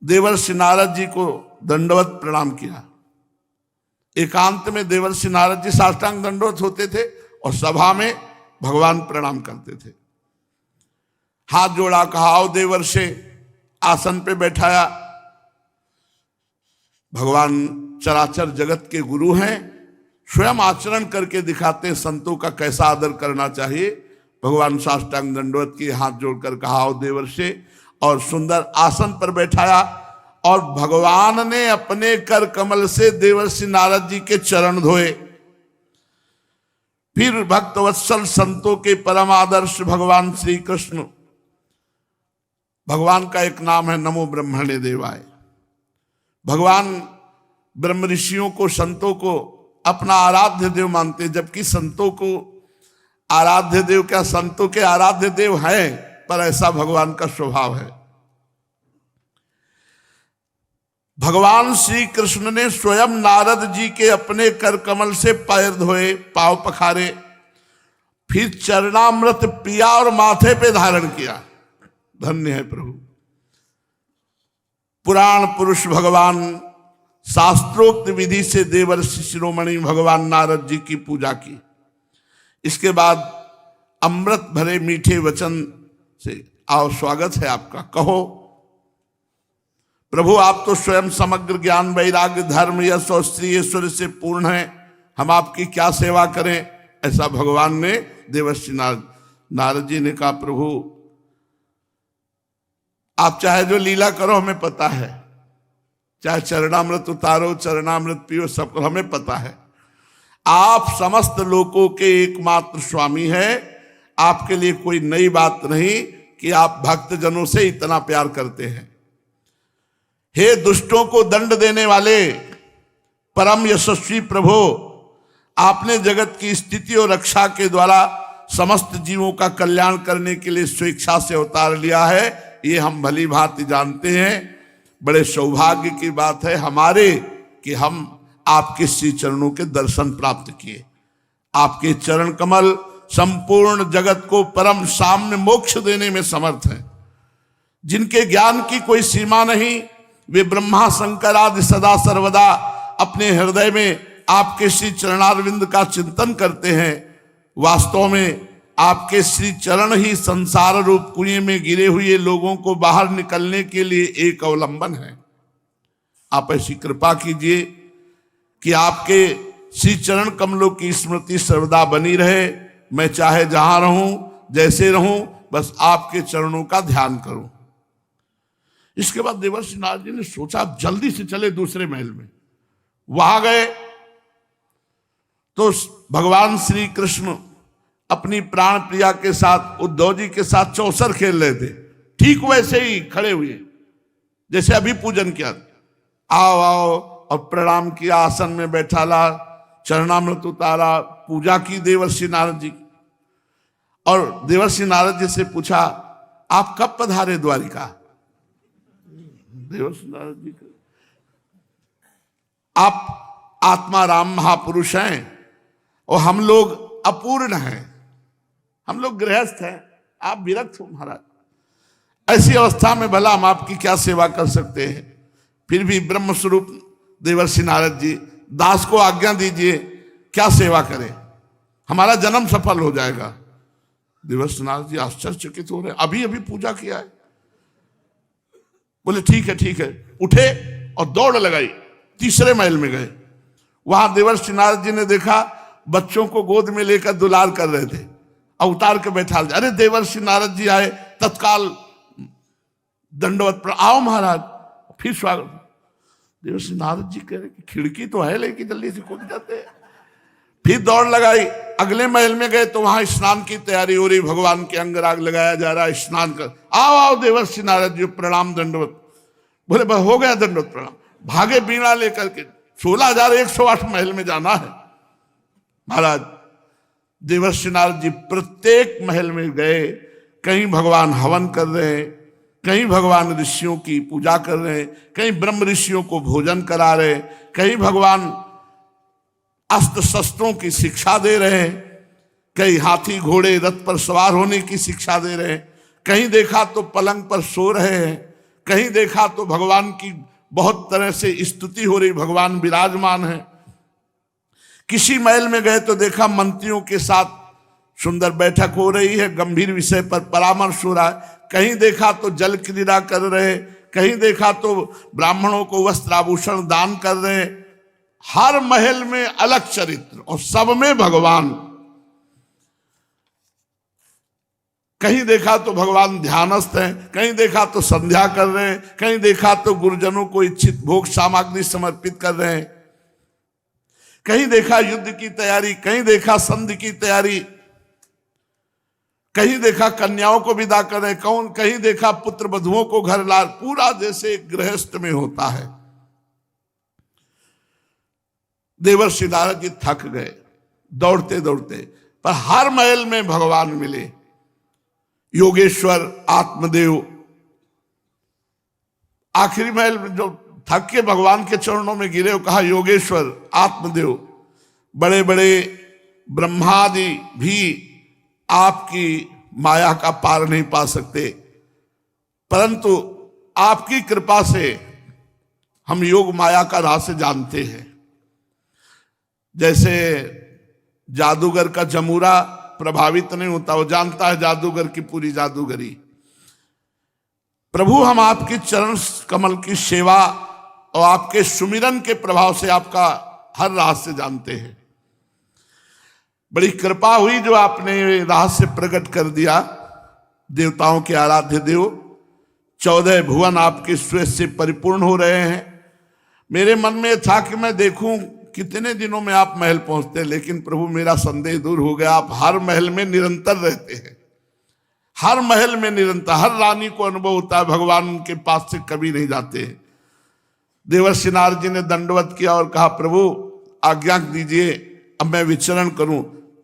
देवर्षि नारद जी को दंडवत प्रणाम किया। एकांत में देवर्षि नारद जी साष्टांग दंडवत होते थे और सभा में भगवान प्रणाम करते थे। हाथ जोड़ा, कहा आओ देवर्षि, आसन पे बैठाया। भगवान चराचर जगत के गुरु हैं, स्वयं आचरण करके दिखाते हैं संतों का कैसा आदर करना चाहिए। भगवान साष्टांग दंडवत की हाथ जोड़कर कहा आओ देवर्षि, और सुंदर आसन पर बैठाया। और भगवान ने अपने कर कमल से देवर्षि नारद जी के चरण धोए। फिर भक्त वत्सल संतों के परम आदर्श भगवान श्री कृष्ण, भगवान का एक नाम है नमो ब्रह्मणे देवाय। भगवान ब्रह्म ऋषियों को, संतों को अपना आराध्य देव मानते, जबकि संतों को आराध्य देव क्या, संतों के आराध्य देव हैं, पर ऐसा भगवान का स्वभाव है। भगवान श्री कृष्ण ने स्वयं नारद जी के अपने कर कमल से पैर धोए, पांव पखारे, फिर चरणामृत पिया और माथे पे धारण किया। धन्य है प्रभु। पुराण पुरुष भगवान शास्त्रोक्त विधि से देवर्षि शिरोमणि भगवान नारद जी की पूजा की। इसके बाद अमृत भरे मीठे वचन से, आओ स्वागत है आपका, कहो प्रभु आप तो स्वयं समग्र ज्ञान वैराग्य धर्म यश और श्री ऐश्वर्य से पूर्ण है, हम आपकी क्या सेवा करें। ऐसा भगवान ने देवर्षि नारद जी ने कहा प्रभु आप चाहे जो लीला करो हमें पता है, चाहे चरणामृत उतारो, चरणामृत पियो, सब हमें पता है। आप समस्त लोकों के एकमात्र स्वामी हैं, आपके लिए कोई नई बात नहीं कि आप भक्तजनों से इतना प्यार करते हैं। हे दुष्टों को दंड देने वाले परम यशस्वी प्रभु, आपने जगत की स्थिति और रक्षा के द्वारा समस्त जीवों का कल्याण करने के लिए स्वेच्छा से अवतार लिया है, ये हम भली भांति जानते हैं। बड़े सौभाग्य की बात है हमारे कि हम आपके श्री चरणों के दर्शन प्राप्त किए। आपके चरण कमल संपूर्ण जगत को परम साम्य मोक्ष देने में समर्थ है। जिनके ज्ञान की कोई सीमा नहीं, वे ब्रह्मा शंकर आदि सदा सर्वदा अपने हृदय में आपके श्री चरणारविंद का चिंतन करते हैं। वास्तव में आपके श्री चरण ही संसार रूप कुएं में गिरे हुए लोगों को बाहर निकलने के लिए एक अवलंबन है। आप ऐसी कृपा कीजिए कि आपके श्री चरण कमलों की स्मृति सर्वदा बनी रहे। मैं चाहे जहां रहूं, जैसे रहूं, बस आपके चरणों का ध्यान करूं। इसके बाद देवर्षि नारद जी ने सोचा जल्दी से चले दूसरे महल में। वहां गए तो भगवान श्री कृष्ण अपनी प्राण प्रिया के साथ, उद्धव जी के साथ चौसर खेल रहे थे। ठीक वैसे ही खड़े हुए जैसे अभी पूजन किया। आओ आओ, और प्रणाम किया, आसन में बैठा ला, चरणामृत उतारा, पूजा की देवर्षि नारद जी। और देवर्षि नारद जी से पूछा आप कब पधारे द्वारिका। देवर्षि नारद जी, आप आत्मा राम महापुरुष हैं और हम लोग अपूर्ण हैं, हम लोग गृहस्थ हैं, आप विरक्त हो महाराज। ऐसी अवस्था में भला हम आपकी क्या सेवा कर सकते हैं। फिर भी ब्रह्म स्वरूप देवर्षि नारद जी, दास को आज्ञा दीजिए, क्या सेवा करें, हमारा जन्म सफल हो जाएगा। देवर्षि नारद जी आश्चर्यचकित हो रहे, अभी अभी पूजा किया है। बोले ठीक है ठीक है, उठे और दौड़ लगाई, तीसरे महल में गए। वहां देवर्षि नारद जी ने देखा बच्चों को गोद में लेकर दुलार कर रहे थे, अवतार के बैठा। अरे देवर्षि नारद जी आए, तत्काल दंडवत पर, आओ महाराज, फिर स्वागत। देवर्षि नारद जी कह रहे कि खिड़की तो है लेकिन जल्दी से कूद जाते हैं। फिर दौड़ लगाई, अगले महल में गए तो वहां स्नान की तैयारी हो रही, भगवान के अंग राग लगाया जा रहा है, स्नान कर। आओ आओ देवर्षि नारद जी, प्रणाम दंडवत। बोले बस हो गया दंडवत प्रणाम। भागे बीणा लेकर के, 16,108 महल में जाना है। महाराज देवर्षि नारद जी प्रत्येक महल में गए, कहीं भगवान हवन कर रहे हैं, कहीं भगवान ऋषियों की पूजा कर रहे हैं, कहीं ब्रह्म ऋषियों को भोजन करा रहे हैं, कहीं भगवान अस्त्र शस्त्रों की शिक्षा दे रहे हैं, कहीं हाथी घोड़े रथ पर सवार होने की शिक्षा दे रहे हैं, कहीं देखा तो पलंग पर सो रहे हैं, कहीं देखा तो भगवान की बहुत तरह से स्तुति हो रही, भगवान विराजमान है। किसी महल में गए तो देखा मंत्रियों के साथ सुंदर बैठक हो रही है, गंभीर विषय पर परामर्श हो रहा है। कहीं देखा तो जल क्रीड़ा कर रहे, कहीं देखा तो ब्राह्मणों को वस्त्र आभूषण दान कर रहे। हर महल में अलग चरित्र और सब में भगवान। कहीं देखा तो भगवान ध्यानस्थ हैं, कहीं देखा तो संध्या कर रहे हैं, कहीं देखा तो गुरुजनों को इच्छित भोग सामग्री समर्पित कर रहे हैं, कहीं देखा युद्ध की तैयारी, कहीं देखा संधि की तैयारी, कहीं देखा कन्याओं को विदा कर रहे, कहीं देखा पुत्र वधुओं को घर ला। पूरा जैसे गृहस्थ में होता है। देवर्षि नारद जी थक गए दौड़ते दौड़ते, पर हर महल में भगवान मिले। योगेश्वर आत्मदेव, आखिरी महल में जो थक के भगवान के चरणों में गिरे और कहा योगेश्वर आत्मदेव, बड़े बड़े ब्रह्मादि भी आपकी माया का पार नहीं पा सकते, परंतु आपकी कृपा से हम योग माया का रहस्य जानते हैं। जैसे जादूगर का जमूरा प्रभावित नहीं होता, वो जानता है जादूगर की पूरी जादूगरी। प्रभु हम आपकी चरण कमल की सेवा और आपके सुमिरन के प्रभाव से आपका हर रहस्य जानते हैं। बड़ी कृपा हुई जो आपने रहस्य प्रकट कर दिया। देवताओं के आराध्य देव, 14 भुवन आपके श्वेत से परिपूर्ण हो रहे हैं। मेरे मन में था कि मैं देखूं कितने दिनों में आप महल पहुंचते, लेकिन प्रभु मेरा संदेह दूर हो गया। आप हर महल में निरंतर रहते हैं, हर महल में निरंतर। हर रानी को अनुभव होता है भगवान के पास से कभी नहीं जाते। देवर्षि नारद जी ने दंडवत किया और कहा प्रभु आज्ञा दीजिए, अब मैं विचरण करूं।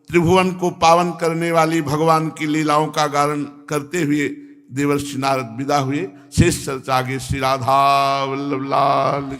त्रिभुवन को पावन करने वाली भगवान की लीलाओं का गायन करते हुए देवर्षि नारद विदा हुए। शेष चर्चा आगे। श्री राधा वल्लभ लाल।